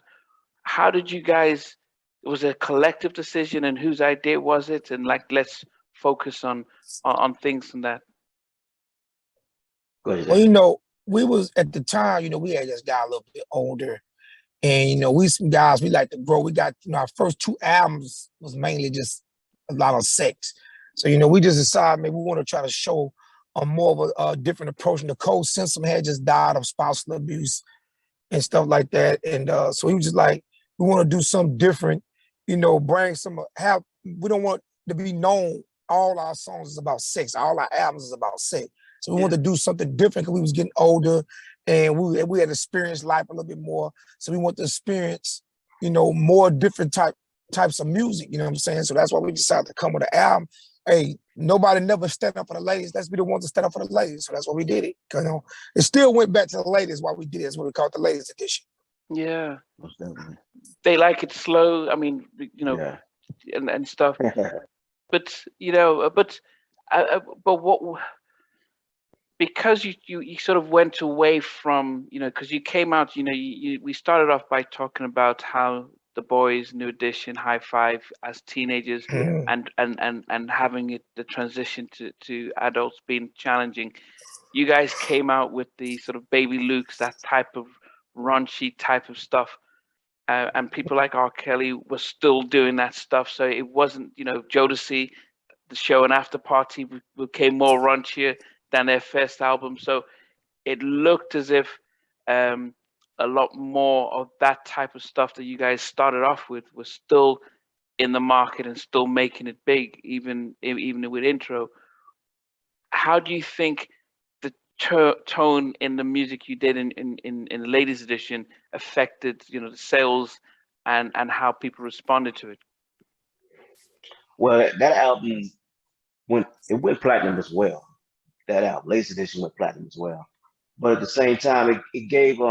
How did you guys? Was it a collective decision, and whose idea was it? And let's focus on things and that. Well, we was at the time, we had just got a little bit older, and we some guys we like to grow. We got our first 2 albums was mainly just a lot of sex. So we just decided maybe we want to try to show a more of a different approach. And Nicole Simpson had just died of spousal abuse and stuff like that, and so he was just like, we want to do something different, bring we don't want to be known all our songs is about sex, all our albums is about sex. So we wanted to do something different because we was getting older and we had experienced life a little bit more. So we want to experience, more different types of music, you know what I'm saying? So that's why we decided to come with an album. Hey, nobody never stand up for the ladies. Let's be the ones to stand up for the ladies. So that's why we did it. It still went back to the ladies why we did it. That's what we call it the Ladies Edition. Yeah. They like it slow. I mean, and stuff. But what? Because you sort of went away from because you came out we started off by talking about how the boys, New Edition, High Five as teenagers and having the transition to adults being challenging. You guys came out with the sort of Baby Luke's, that type of raunchy type of stuff. and people like R. Kelly were still doing that stuff. So it wasn't, Jodeci, the show and after party became more raunchier than their first album. So it looked as if a lot more of that type of stuff that you guys started off with was still in the market and still making it big, even with intro. How do you think the tone in the music you did in the ladies edition affected the sales and how people responded to it? Well, that album went platinum as well. That album, Latest Edition, went platinum as well. But at the same time, it gave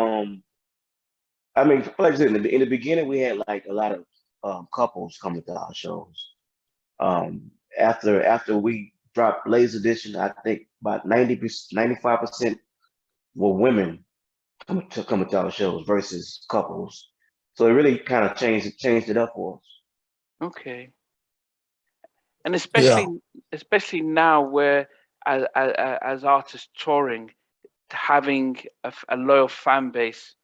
I mean, like I said, in the beginning, we had like a lot of couples coming to our shows. After we dropped Latest Edition, I think about 95% were women coming to our shows versus couples. So it really kind of changed it up for us. Okay. And Yeah. especially now, where as artists touring, having a loyal fan base,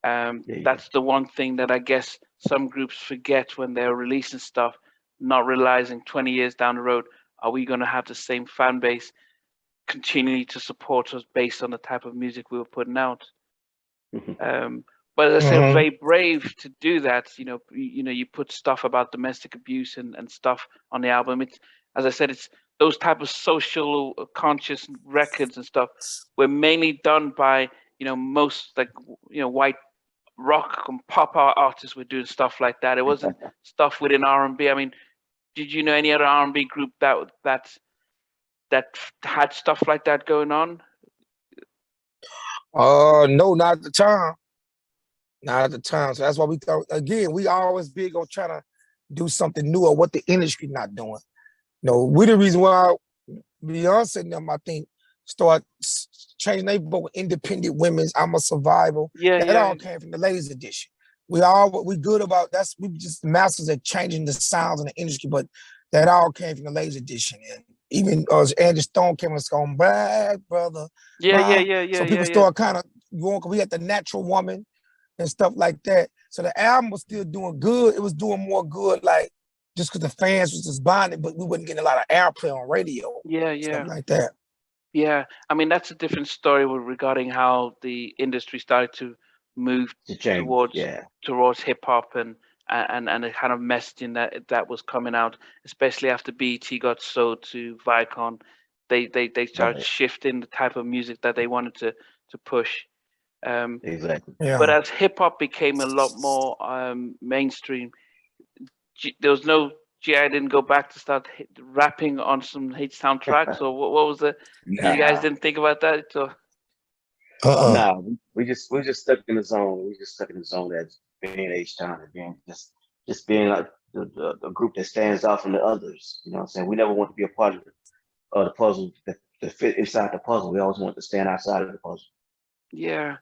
that's the one thing that I guess some groups forget when they're releasing stuff, not realizing 20 years down the road, are we going to have the same fan base continually to support us based on the type of music we were putting out? But as I said, very brave to do that. You put stuff about domestic abuse and stuff on the album. It's, as I said, it's those type of social conscious records and stuff were mainly done by most white rock and pop artists were doing stuff like that. It wasn't stuff within R&B. I mean, did you know any other R&B group that had stuff like that going on? No, not at the time. Not at the time. So that's why we thought, again, we always big on trying to do something new or what the industry not doing. We're the reason why Beyonce and them, I think, start changing their vote with independent women's I'm a Survival. That all came from the ladies edition. We good about we just masters at changing the sounds in the industry, but that all came from the ladies edition. And even Angie Stone came and was going back, brother. So people start kind of going, we had the Natural Woman and stuff like that. So the album was still doing good. It was doing more good, like just because the fans was just buying it, but we wasn't getting a lot of airplay on radio. Stuff like that. Yeah, I mean that's a different story regarding how the industry started to move towards hip hop and the kind of messaging that was coming out, especially after BET got sold to Viacom. They started shifting the type of music that they wanted to push. Exactly. Yeah. But as hip hop became a lot more mainstream, there was no I didn't go back to start rapping on some H-Town tracks, or what was the? Nah. You guys didn't think about that? Or? Nah, we just stuck in the zone. We just stuck in the zone as being H-Town and being just being like the group that stands out from the others. You know what I'm saying? We never want to be a part of the puzzle that fit inside the puzzle. We always want to stand outside of the puzzle. Yeah.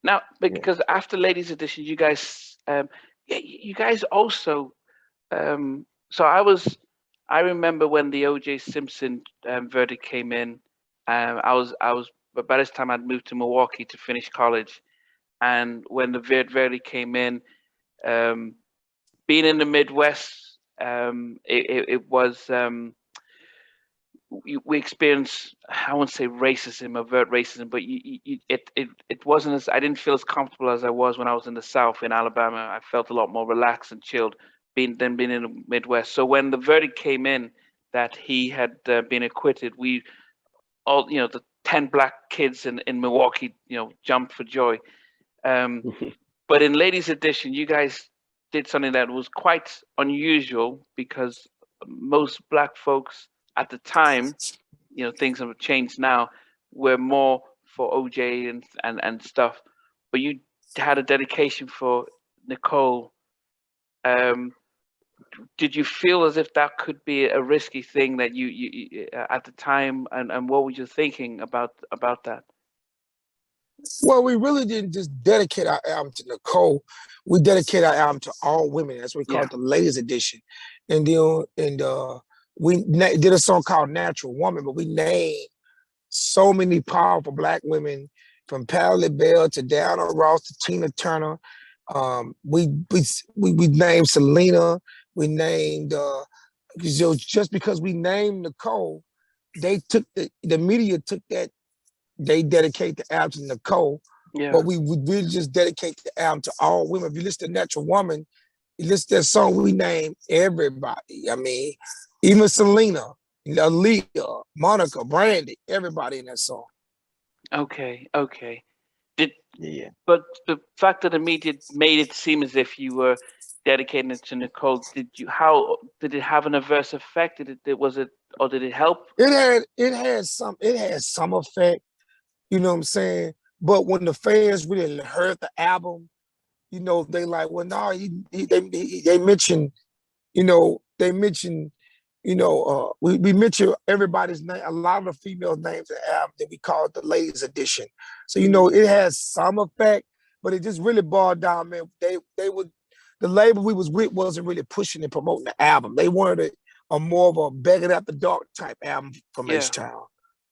Now, because after Ladies Edition, you guys, you guys also. So I remember when the O.J. Simpson verdict came in. But by this time I'd moved to Milwaukee to finish college, and when the verdict came in, being in the Midwest, it was we experienced, I won't say racism, overt racism, but it wasn't as, I didn't feel as comfortable as I was when I was in the South in Alabama. I felt a lot more relaxed and chilled than being in the Midwest. So when the verdict came in that he had been acquitted, we all, the 10 black kids in Milwaukee, jumped for joy. But in Ladies Edition, you guys did something that was quite unusual, because most black folks at the time, things have changed now, were more for OJ and stuff. But you had a dedication for Nicole. Did you feel as if that could be a risky thing that you at the time, and what were you thinking about that? Well, we really didn't just dedicate our album to Nicole. We dedicated our album to all women. That's what we call it, the Ladies Edition. And then we did a song called Natural Woman, but we named so many powerful black women, from Patti LaBelle to Diana Ross to Tina Turner, We named Selena. We named just because we named Nicole, they took the media took that. They dedicate the album to Nicole, but we would really just dedicate the album to all women. If you listen to Natural Woman, you listen to that song, we name everybody. I mean, even Selena, Aaliyah, Monica, Brandy, everybody in that song. Okay. Yeah. But the fact that the media made it seem as if you were dedicating it to Nicole, how did it have an adverse effect? Did it help? It had some effect, you know what I'm saying? But when the fans really heard the album, you know, they like, well, no, they mentioned, we mentioned everybody's name, a lot of the female names in the album that we call it the ladies edition. So, it has some effect, but it just really boiled down, man. The label we was with wasn't really pushing and promoting the album. They wanted a more of a begging at the dark type album from H-Town.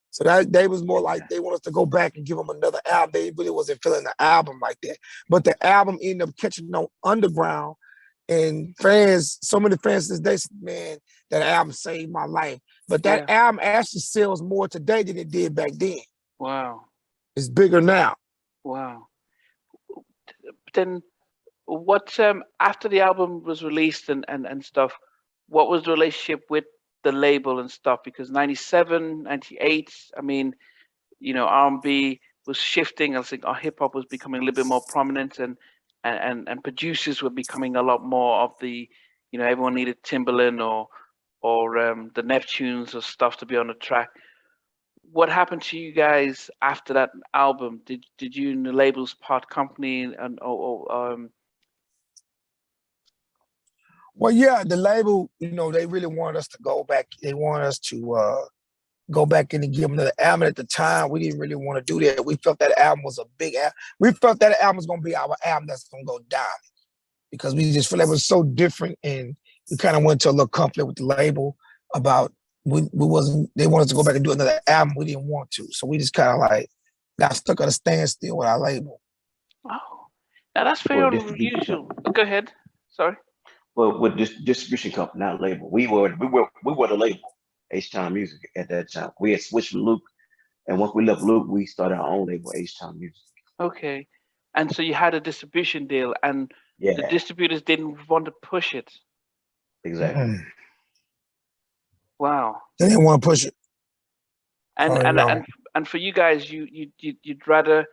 So that they was more like they want us to go back and give them another album. They really wasn't feeling the album like that. But the album ended up catching on underground, and fans, so many fans this day said, man, that album saved my life. But that album actually sells more today than it did back then. Wow. It's bigger now. Wow. Then what after the album was released and stuff, what was the relationship with the label and stuff? Because 97, 98, I mean, R&B was shifting. I think our hip hop was becoming a little bit more prominent, and producers were becoming a lot more of the, everyone needed Timbaland or the Neptunes or stuff to be on the track. What happened to you guys after that album? Did you and the labels part company Well, yeah, the label, they really wanted us to go back. They want us to go back in and give them another album. At the time, we didn't really want to do that. We felt that album was a big album. We felt that album was going to be our album that's going to go down, because we just felt it was so different, and we kind of went to a little conflict with the label about they wanted us to go back and do another album. We didn't want to. So we just kind of like got stuck at a standstill with our label. Oh, now that's very unusual. Go ahead. Sorry. Well, with this distribution company, not label, we were the label, H-Town Music at that time. We had switched from Luke, and once we left Luke, we started our own label, H-Town Music. Okay, and so you had a distribution deal, and the distributors didn't want to push it. Exactly. Mm-hmm. Wow. They didn't want to push it. And for you guys, you'd rather,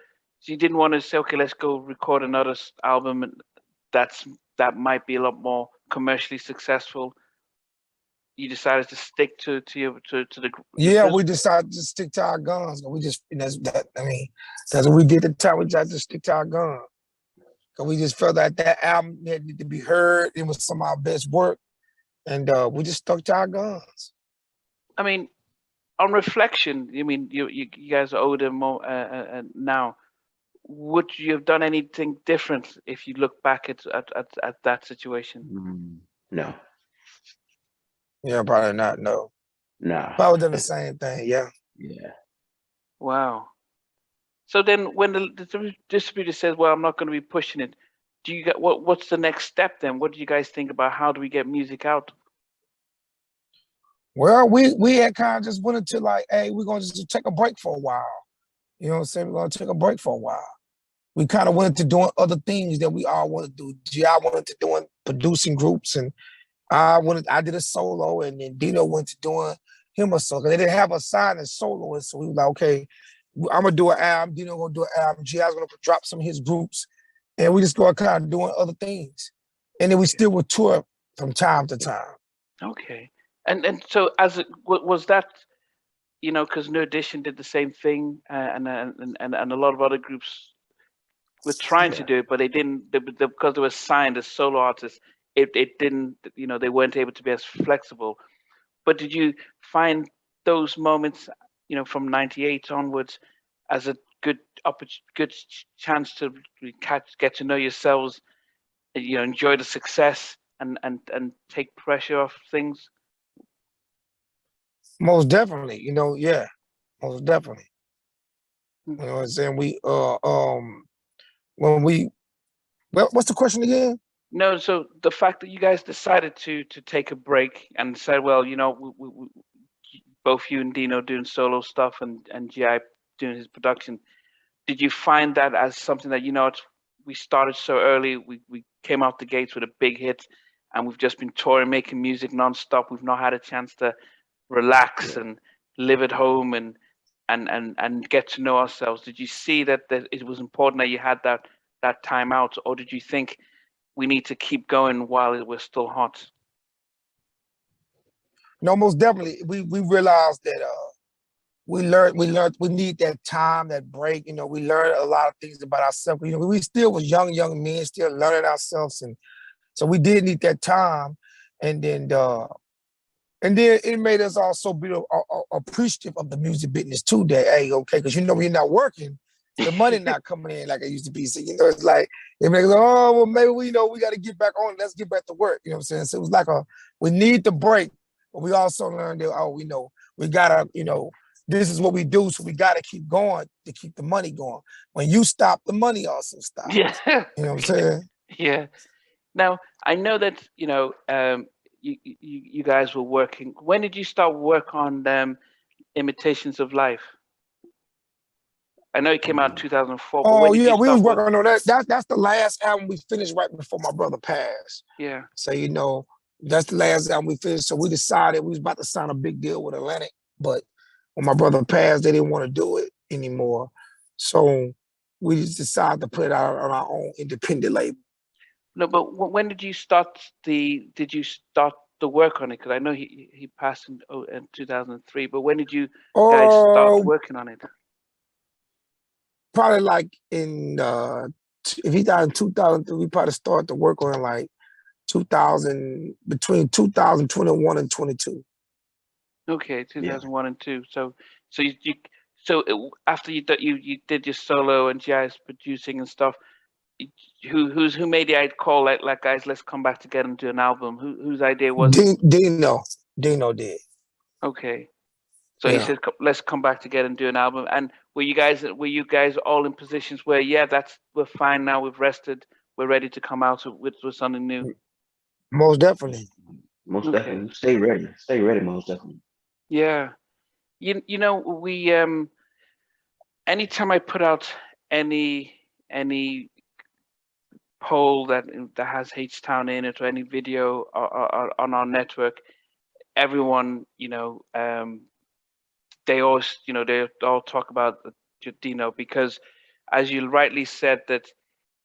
you didn't want to say, okay, let's go record another album, and that might be a lot more commercially successful. You decided to stick to the. Yeah, we decided to stick to our guns. We just that's what we did at the time. We tried to stick to our guns, because we just felt that album needed to be heard. It was some of our best work, and we just stuck to our guns. I mean, on reflection, you guys are older more now. Would you have done anything different if you look back at that situation? No. Yeah, probably not. No. Nah. Probably done the same thing. Yeah. Yeah. Wow. So then, when the distributor says, "Well, I'm not going to be pushing it," do you get what's the next step then? What do you guys think about how do we get music out? Well, we had kind of just went into like, hey, we're gonna just take a break for a while. You know what I'm saying? We're gonna take a break for a while. We kind of went into doing other things that we all wanted to do. G.I. wanted to doing producing groups, and I did a solo, and then Dino went to doing him a solo. They didn't have a sign as solo, and so we were like, okay, I'm gonna do an album. Dino gonna do an album. G.I.'s gonna drop some of his groups, and we just go kind of doing other things, and then we still would tour from time to time. Okay, and so was that, because New Edition did the same thing, and a lot of other groups were trying to do it, but they didn't, because they were signed as solo artists. It didn't, they weren't able to be as flexible. But did you find those moments, from 98 onwards, as a good chance to get to know yourselves, enjoy the success and take pressure off things? Most definitely, yeah, most definitely. You know what I'm saying? We when Well, what's the question again? No, so the fact that you guys decided to take a break and said, well, you know, both you and Dino doing solo stuff and GI doing his production, did you find that as something that, you know, we started so early, we came out the gates with a big hit, and we've just been touring, making music nonstop. We've not had a chance to relax and live at home and get to know ourselves. Did you see that it was important that you had that time out, or did you think we need to keep going while it was still hot? No, most definitely. We realized that we learned we need that time, that break. You know, we learned a lot of things about ourselves. You know, we still was young men, still learning ourselves, and so we did need that time. And then it made us also be appreciative of the music business too. That hey, okay, because you know when you're not working, the money not coming in like it used to be. So you know, it's like it makes oh well maybe we got to get back on. Let's get back to work. You know what I'm saying? So it was like we need the break, but we also learned that we gotta this is what we do, so we gotta keep going to keep the money going. When you stop, the money also stops. Yeah. You know what I'm saying? Yeah. Now I know that you guys were working. When did you start work on Imitations of Life? I know it came out in 2004, but when Oh did yeah, you we was start working on that. That's the last album we finished right before my brother passed. Yeah. So that's the last album we finished. So we decided we was about to sign a big deal with Atlantic, but when my brother passed, they didn't want to do it anymore. So we just decided to put it out on our own independent label. No, but when did you start the work on it? Because I know he passed in 2003, but when did you guys start working on it? Probably like in if he died in 2003, we probably started to work on like 2000 between 2021 and 22. Okay, 2001 and 2. So after you did your solo and GI's producing and stuff, who made the idea call like guys, let's come back together and do an album? Whose idea was it? Dino did. Okay. So he said, let's come back together and do an album. And were you guys all in positions where, yeah, we're fine now, we've rested, we're ready to come out with something new? Most definitely. Most definitely. Stay ready, most definitely. Yeah. You know, we anytime I put out any poll that has H-Town in it or any video or on our network, everyone, they always, they all talk about Dino because, as you rightly said, that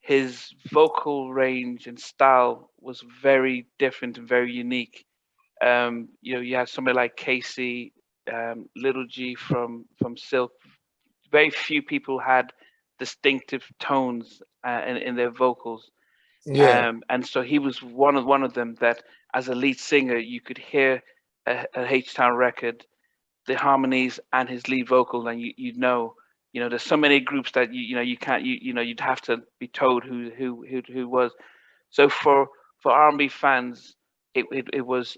his vocal range and style was very different and very unique. You had somebody like Casey, Little G from Silk. Very few people had distinctive tones in their vocals. Yeah. And so he was one of them that, as a lead singer, you could hear a H-Town record, the harmonies and his lead vocal, and you'd know. There's so many groups that you can't you'd have to be told who was. So for R&B fans, it was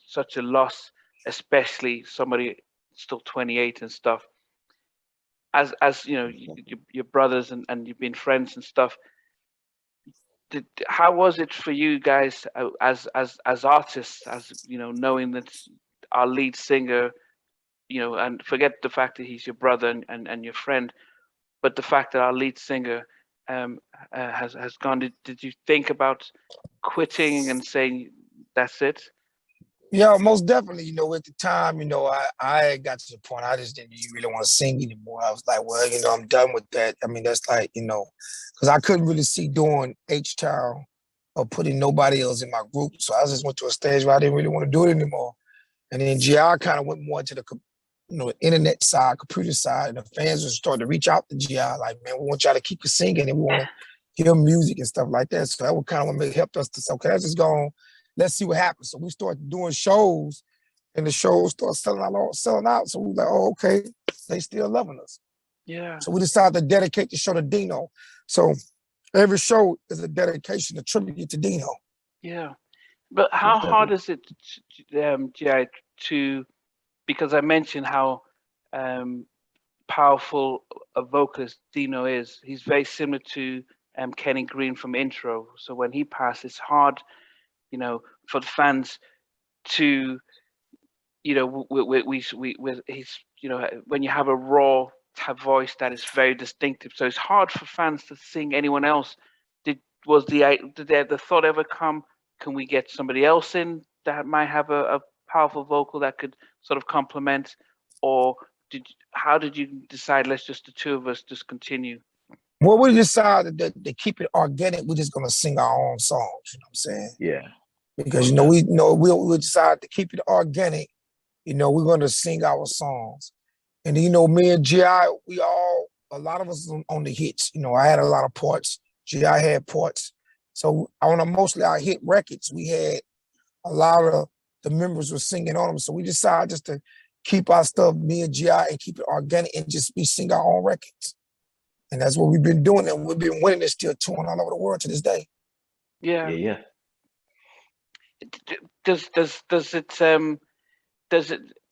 such a loss, especially somebody still 28 and stuff. As your brothers and you've been friends and stuff. How was it for you guys as artists, as knowing that our lead singer, and forget the fact that he's your brother and your friend, but the fact that our lead singer has gone? Did you think about quitting and saying that's it? Yeah, most definitely. At the time, I got to the point I just didn't really want to sing anymore. I was like, well, I'm done with that. I mean, that's like, because I couldn't really see doing H-Town or putting nobody else in my group. So I just went to a stage where I didn't really want to do it anymore. And then GI kind of went more to the internet side, computer side, and the fans were starting to reach out to GI like, man, we want y'all to keep singing and we want to hear music and stuff like that. So that would kind of what helped us to say, okay, let's just go on. Let's see what happens. So we started doing shows, and the shows started selling out. So we were like, oh, okay, they still loving us. Yeah. So we decided to dedicate the show to Dino. So every show is a dedication, a tribute to Dino. Yeah. But how hard is it, GI, because I mentioned how powerful a vocalist Dino is. He's very similar to Kenny Green from Intro. So when he passed, it's hard, you know, for the fans to, you know, with his, you know, when you have a raw voice that is very distinctive, so it's hard for fans to sing anyone else. Did the thought ever come? Can we get somebody else in that might have a powerful vocal that could sort of complement, or how did you decide? Let's just the two of us just continue. Well, we decided that to keep it organic, we're just gonna sing our own songs. You know what I'm saying? Yeah. Because you know we decided to keep it organic. You know, we're gonna sing our songs, and you know, me and G.I., a lot of us on the hits. You know, I had a lot of parts. G.I. had parts. So on mostly our hit records, we had a lot of the members were singing on them. So we decided just to keep our stuff, me and G.I., and keep it organic and just sing our own records. And that's what we've been doing, and we've been winning and still touring all over the world to this day. Yeah. Yeah. Does it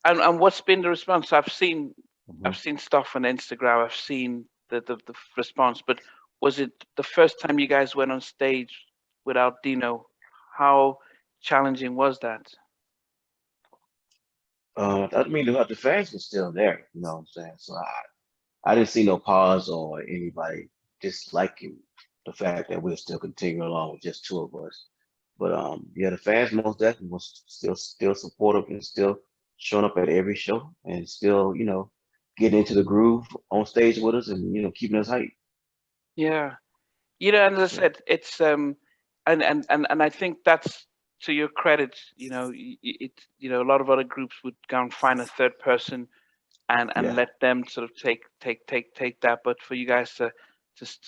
and what's been the response? I've seen stuff on Instagram. I've seen the response, but was it the first time you guys went on stage without Dino? How challenging was that? I mean, the fans were still there, you know what I'm saying? So I didn't see no pause or anybody disliking the fact that we're still continuing along with just two of us. But yeah, the fans most definitely was still supportive and still showing up at every show and still, you know, getting into the groove on stage with us and, you know, keeping us hyped. Yeah, you know, and as I said, it's and I think that's to your credit. You know, you know, a lot of other groups would go and find a third person and Yeah. let them sort of take that. But for you guys to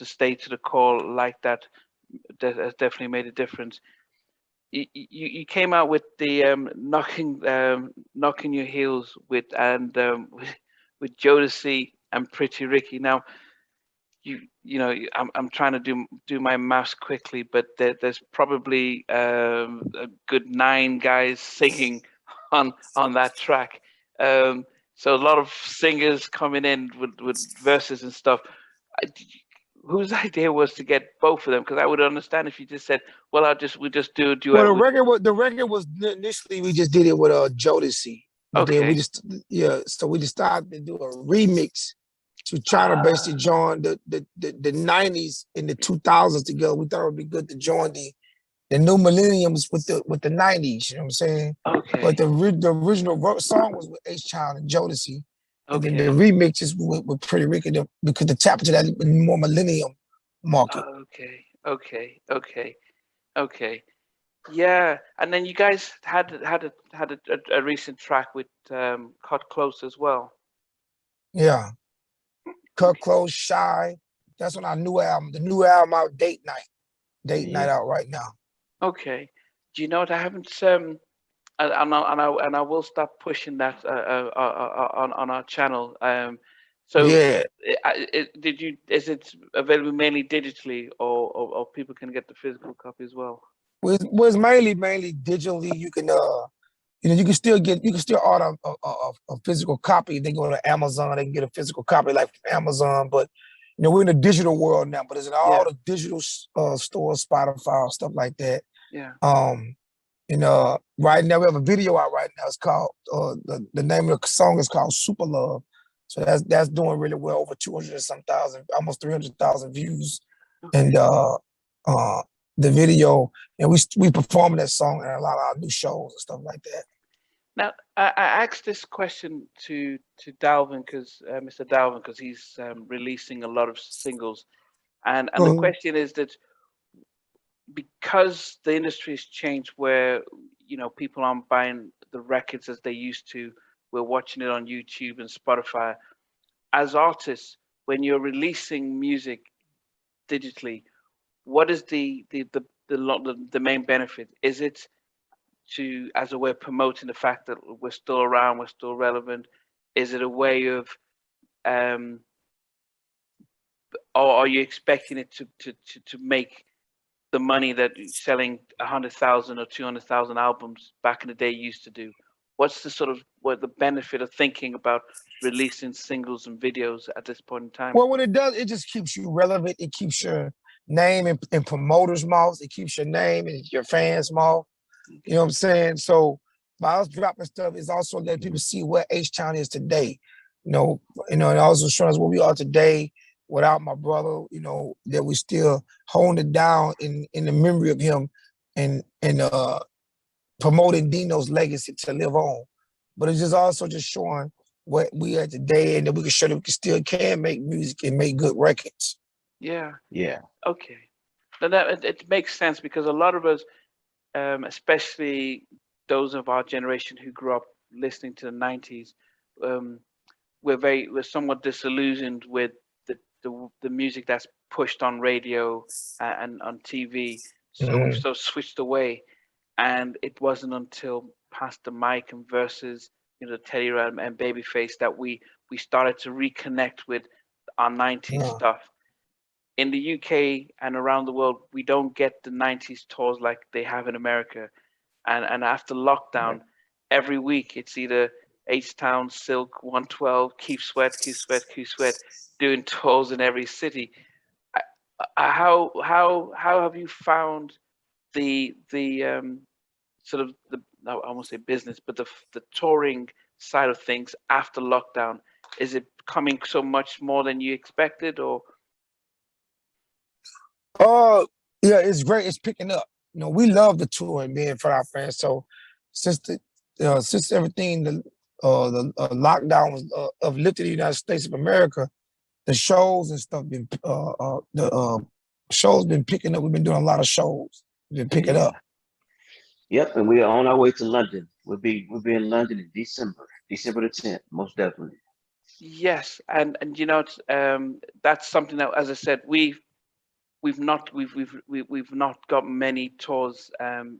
stay to the call like that, that has definitely made a difference. You came out with the knocking your heels with with Jodeci and Pretty Ricky. Now you know I'm trying to do my maths quickly, but there's probably a good 9 guys singing on that track. So a lot of singers coming in with verses and stuff. Whose idea was to get both of them? Because I would understand if you just said, "Well, we just do a duet." Well, the record was initially we just did it with Jodeci, but then we just so we decided to do a remix to try to basically join the 90s and the 2000s together. We thought it would be good to join the new millenniums with the 90s. You know what I'm saying? Okay. But the original song was with H Child and Jodeci. And Okay. then the remix is with Pretty Ricky because the tap into that more millennium market. Okay. Yeah, and then you guys had a recent track with Cut Close as well. Yeah, Cut Close, Shy. That's on our new album. The new album out, Date Night out right now. Okay. Do you know what I haven't and I will start pushing that on our channel. So yeah, is it available mainly digitally, or people can get the physical copy as well? Well, it's mainly digitally. You can you know, you can still order a physical copy. They go to Amazon, they can get a physical copy like from Amazon. But you know, we're in a digital world now. But it's in all the digital stores, Spotify, stuff like that. Yeah. And right now we have a video out right now. It's called the name of the song is called Super Love. So that's doing really well, over 200 and some thousand, almost 300,000 views. Okay. And the video, and we performing that song in a lot of our new shows and stuff like that. Now I asked this question to Dalvin because Mr. Dalvin, because he's releasing a lot of singles, and the question is that because the industry has changed, where you know people aren't buying the records as they used to, we're watching it on YouTube and Spotify. As artists, when you're releasing music digitally, what is the main benefit? Is it to, as a way of promoting the fact that we're still around, we're still relevant? Is it a way of or are you expecting it to make the money that selling 100,000 or 200,000 albums back in the day used to do? What's the sort of the benefit of thinking about releasing singles and videos at this point in time? Well, what it does, it just keeps you relevant. It keeps your name in promoters' mouths. It keeps your name in your fans' mouth. You know what I'm saying? So by us dropping stuff, it's also letting people see what H-Town is today. And also showing us what we are today without my brother, that we still holding it down in the memory of him and promoting Dino's legacy to live on. But it's just also just showing what we are today and that we can show that we still can make music and make good records. Yeah. Yeah. Okay. Now that it makes sense because a lot of us, especially those of our generation who grew up listening to the 90s, we're somewhat disillusioned with the music that's pushed on radio and on TV. So we've sort of switched away, and it wasn't until past the mic and versus Teddy Ram and Babyface that we started to reconnect with our 90s stuff. In the UK and around the world, we don't get the 90s tours like they have in America. And after lockdown, every week it's either H-Town, Silk, 112, Keep Sweat, doing tours in every city. How have you found the sort of I won't say business, but the touring side of things after lockdown? Is it becoming so much more than you expected, or? Yeah, it's great. It's picking up. We love the tour and being for our fans. So since everything the lockdown was lifted in the United States of America, the shows and stuff been the shows been picking up. We've been doing a lot of shows. We've been picking up. Yep, and we are on our way to London. We'll be in London in December the 10th, most definitely. Yes, and that's something that, as I said, we've not got many tours from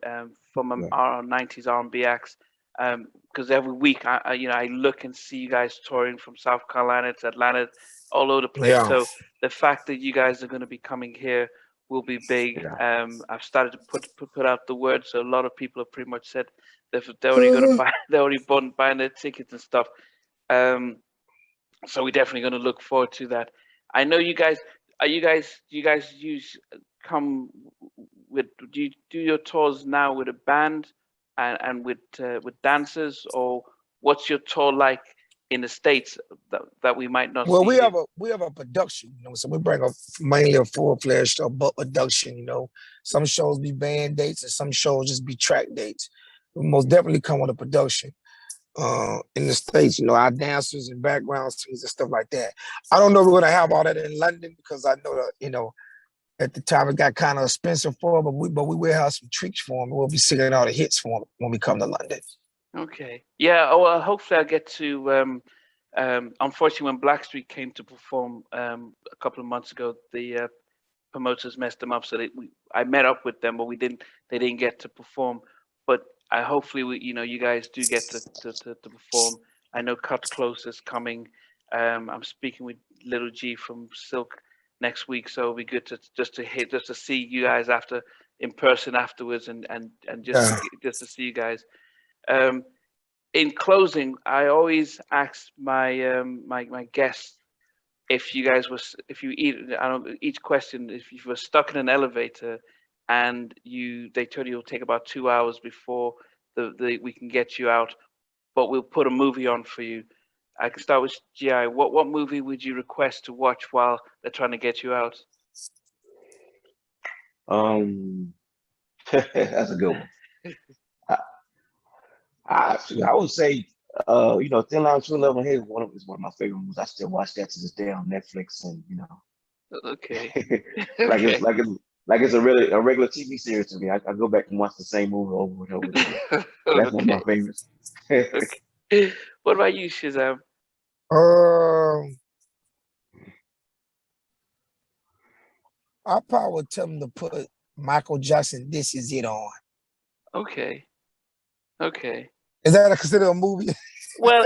our 90s R&B acts, because every week I look and see you guys touring from South Carolina to Atlanta, all over the place. Yeah. So the fact that you guys are going to be coming here will be big. Yeah. I've started to put out the word, so a lot of people have pretty much said they're already going to buy, they're already buying their tickets and stuff. So we're definitely going to look forward to that. I know you guys. Do you guys do you do your tours now with a band and with dancers, or what's your tour like in the States that we might not Well, see we have a production, so we bring mainly a full-fledged production. Some shows be band dates and some shows just be track dates. We most definitely come with a production. In the States, our dancers and background singers and stuff like that. I don't know if we're gonna have all that in London because I know that, at the time it got kind of expensive for them, but we will have some treats for them. We'll be singing all the hits for them when we come to London. Okay. Yeah. Well, hopefully I'll get to. Unfortunately, when Blackstreet came to perform a couple of months ago, the promoters messed them up. So I met up with them, but they didn't get to perform. But hopefully, you guys do get to perform. I know Cut Close is coming. I'm speaking with Little G from Silk next week, so it'll be good to see you guys in person afterwards, and just to see you guys. In closing, I always ask my my guests if each question, if you were stuck in an elevator and they told you it'll take about 2 hours before we can get you out, but we'll put a movie on for you. I can start with GI. What movie would you request to watch while they're trying to get you out? That's a good one. I would say, Thin Line True Love and Hate is one of my favorite movies. I still watch that to this day on Netflix, and Okay. It's a regular TV series to me. I go back and watch the same movie over and over again. That's one of my favorites. Okay. What about you, Shazam? I probably would tell them to put Michael Jackson, This Is It on. Okay. Is that considered a movie? Well,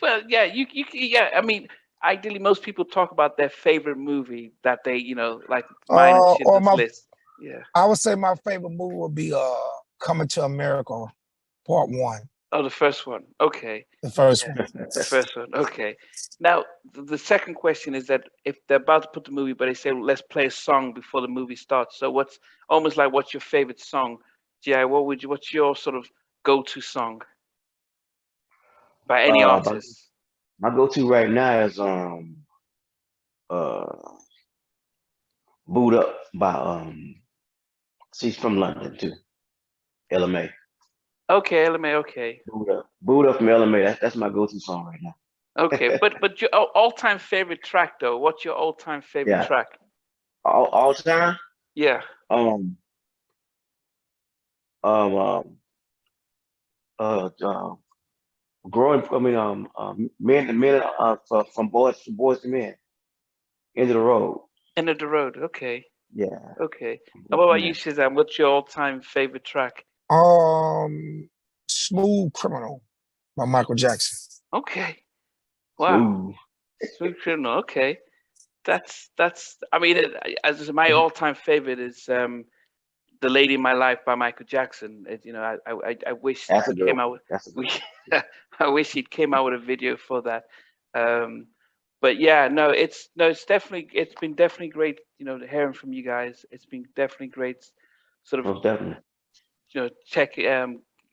well, yeah, yeah. I mean, ideally, most people talk about their favorite movie that they, like mine and Schindler's List. Yeah. I would say my favorite movie would be Coming to America, Part 1. Oh, the first one. Okay. The first Yeah, one. the first one. Okay. Now, the second question is that if they're about to put the movie, but they say, well, let's play a song before the movie starts. So what's almost like, what's your favorite song? Gi, what's your sort of go-to song by any My, artist? my go-to right now is uh Boot Up by she's from London too. LMA. Okay, LMA. Okay. Boot Up. Boot Up from LMA. That's my go-to song right now. Okay, but your all-time favorite track though? What's your all-time favorite Yeah. track? All time. Yeah. Um um um uh, uh growing men from boys to men. End of the road. End of the road. Okay. Yeah. Okay. And what about you, Shazam? What's your all-time favorite track? Smooth Criminal by Michael Jackson. Okay. Wow. Smooth. Smooth Criminal. Okay. That's. I mean, as my all-time favorite is "The Lady in My Life" by Michael Jackson. You know, I wish That's a he good came one. out with. That's a good We, I wish he'd came out with a video for that. But yeah, no, it's been definitely great. You know, hearing from you guys, it's been definitely great. Sort of, Most definitely. you know,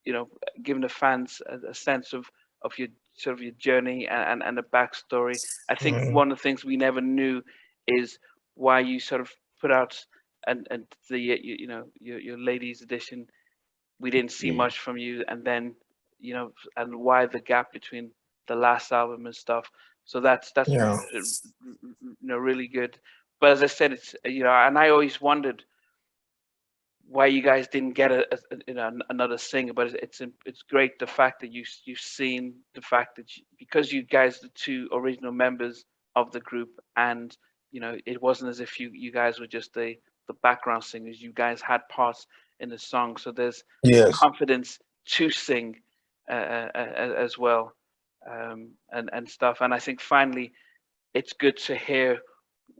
you know, giving the fans a sense of your sort of your journey and the backstory. I think one of the things we never knew is why you sort of put out and the you know your ladies edition. We didn't see Yeah. much from you, and then you know, and why the gap between the last album and stuff. So that's Yeah. you know, really good. But as I said, it's you know, and I always wondered why you guys didn't get you know, another singer. But it's great the fact that you've seen the fact that because you guys are the two original members of the group, and you know, it wasn't as if you guys were just the background singers. You guys had parts in the song, so there's Yes. confidence to sing as well, and stuff. And I think finally, it's good to hear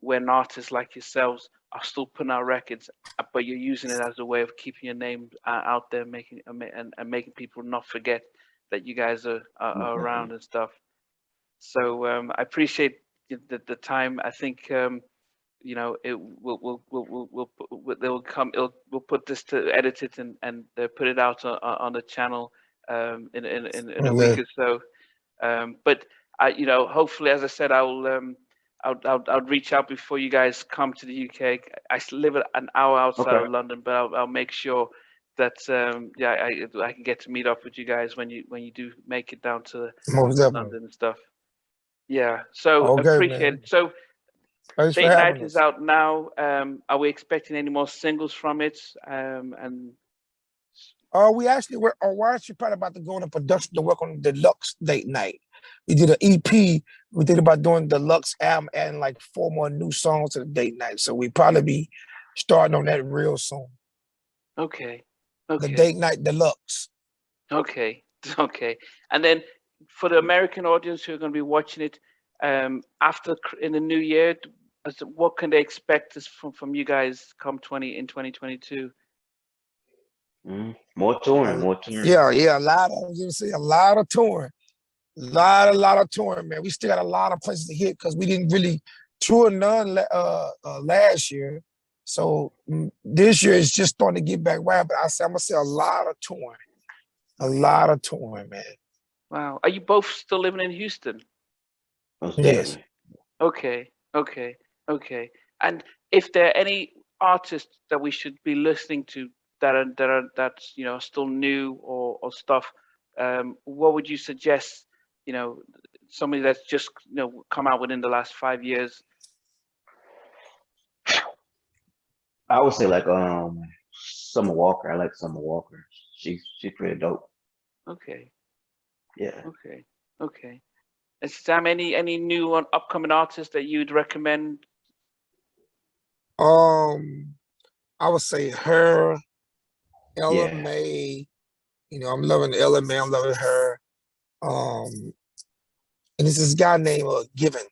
when artists like yourselves are still putting out records, but you're using it as a way of keeping your name out there, making and making people not forget that you guys are Most around definitely. and stuff. So I appreciate the time. I think you know it they'll come. We'll put this to edit it and put it out on the channel in a week Okay. or so. But I, you know, hopefully, as I said, I'll reach out before you guys come to the UK. I live an hour outside Okay. of London, but I'll make sure that yeah, I can get to meet up with you guys when you do make it down to Most definitely. London and stuff. Yeah, so Okay, appreciate man. it. So Thanks for Date Night having is us. out now. Are we expecting any more singles from it? And We're actually probably about to go into production to work on the deluxe date night. We did an EP. We did about doing the deluxe album, adding like 4 more new songs to the date night. So we probably be starting on that real soon. okay, The okay. date night deluxe. Okay, okay. And then for the American audience who are going to be watching it in the new year, what can they expect from you guys come 2022? More touring. Uh, More touring. yeah, a lot of, I was gonna say a lot of touring. Lot of touring, man. We still got a lot of places to hit because we didn't really tour none last year. So this year is just starting to get back right. But I'm gonna say a lot of touring, man. Wow. Are you both still living in Houston? Most Yes. definitely. Okay, okay, okay. And if there are any artists that we should be listening to that's you know still new or stuff, what would you suggest? You know, somebody that's just you know come out within the last 5 years. I would say like Summer Walker. I like Summer Walker. She's pretty dope. Okay, Yeah. okay, okay. And Sam, any new upcoming artists that you'd recommend? Um, I would say her, Ella Yeah. May. You know, I'm loving Ella May. I'm loving her. And it's this guy named Given.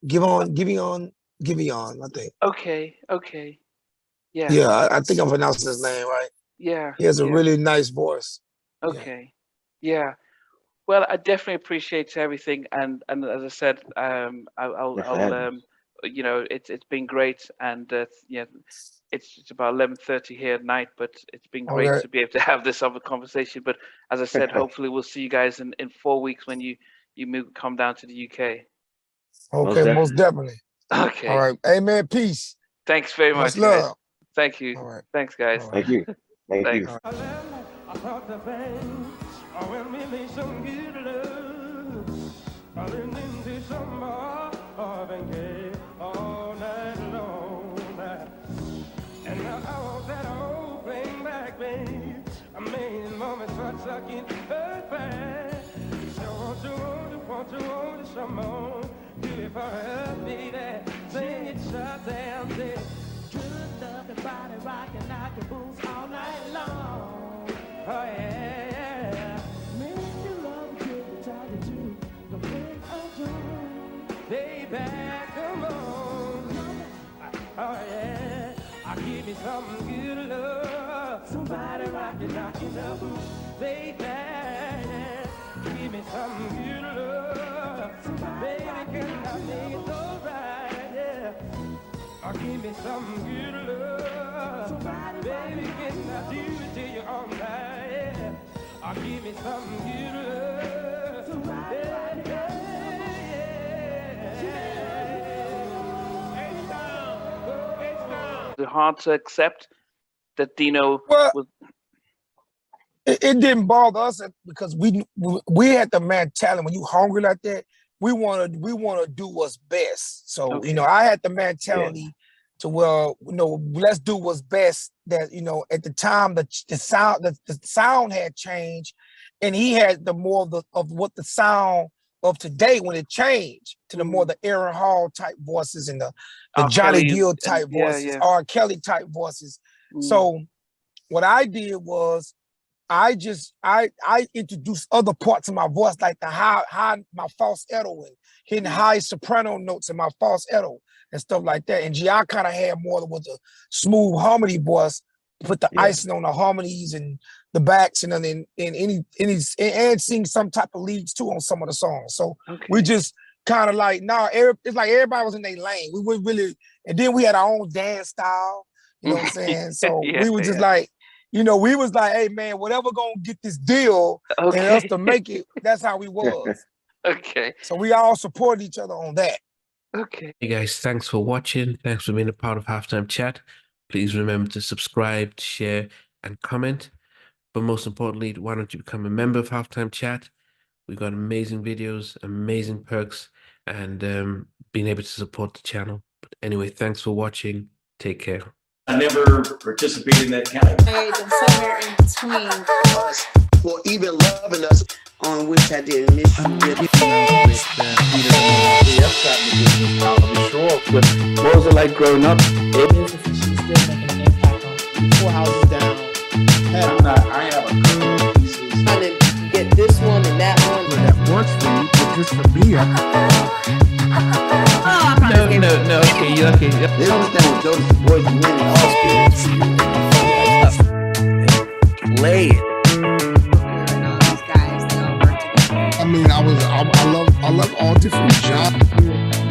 Giveon, I think. Okay, okay, yeah, Yeah, I think I'm pronouncing his name right. yeah, He has a yeah. really nice voice. Yeah. Okay, yeah. Well, I definitely appreciate everything, and as I said, I'll you know, it's been great, and yeah, it's about 11:30 here at night, but it's been great Okay. to be able to have this other conversation. But as I said, hopefully we'll see you guys in 4 weeks when you come down to the UK. Okay, most definitely. Okay. All right. Hey, man, peace. Thanks very much, Much love. guys. Thank you. All right. Thanks, guys. All Thank you. Thank Thanks. you. I thought the pain, when we made some good love, I leaned into some more of and all night long. And now I want that old thing back, babe. I mean, mama start sucking her back. So want you some more? Do it for her, baby. Sing it, Shazam, say. Good love and body rockin' like a boots all night long. Oh yeah. Make you love a good talking to the break of dawn. Baby, come on. Oh yeah. I give me some good love. Somebody rockin' the boots. Baby, give me some good love. Baby, can I make it alright? Yeah. Give me some good love. Baby, can I do it till you're all night? Yeah. Give me some good love. Yeah, yeah. It's hard to accept that Dino was. It didn't bother us because we had the mentality when you hungry like that, we wanna do what's best. So Okay. you know, I had the mentality to let's do what's best. That at the time the sound had changed, and he had the more of what the sound of today when it changed to the more the Aaron Hall type voices and the Johnny Gill type voices, R. Kelly type voices. So what I did was I introduced other parts of my voice, like the high my falsetto and hitting high soprano notes in my falsetto and stuff like that. And I kind of had more with the smooth harmony voice, put the icing on the harmonies and the backs and then and sing some type of leads too on some of the songs. So we just kind of like it's like everybody was in their lane. We would really, and then we had our own dance style. You know what I'm saying? So we were just like. We was like, hey man, whatever gonna get this deal and us to make it, that's how we was. Okay. So we all support each other on that. Okay. Hey guys, thanks for watching. Thanks for being a part of Halftime Chat. Please remember to subscribe, share, and comment. But most importantly, why don't you become a member of Halftime Chat? We've got amazing videos, amazing perks, and being able to support the channel. But anyway, thanks for watching. Take care. I never participated in that category. And somewhere in between us, or even loving us, on which I did miss you. What was it like growing up? She's still making an impact on 4 houses down. I have a couple of pieces. trying to get this one and that one. That works for you, but just for me, No, okay, you're okay. They don't understand what Jonas' voice meant in all spirits. Play it. And all these guys, they all work together. I mean, I love all different genres.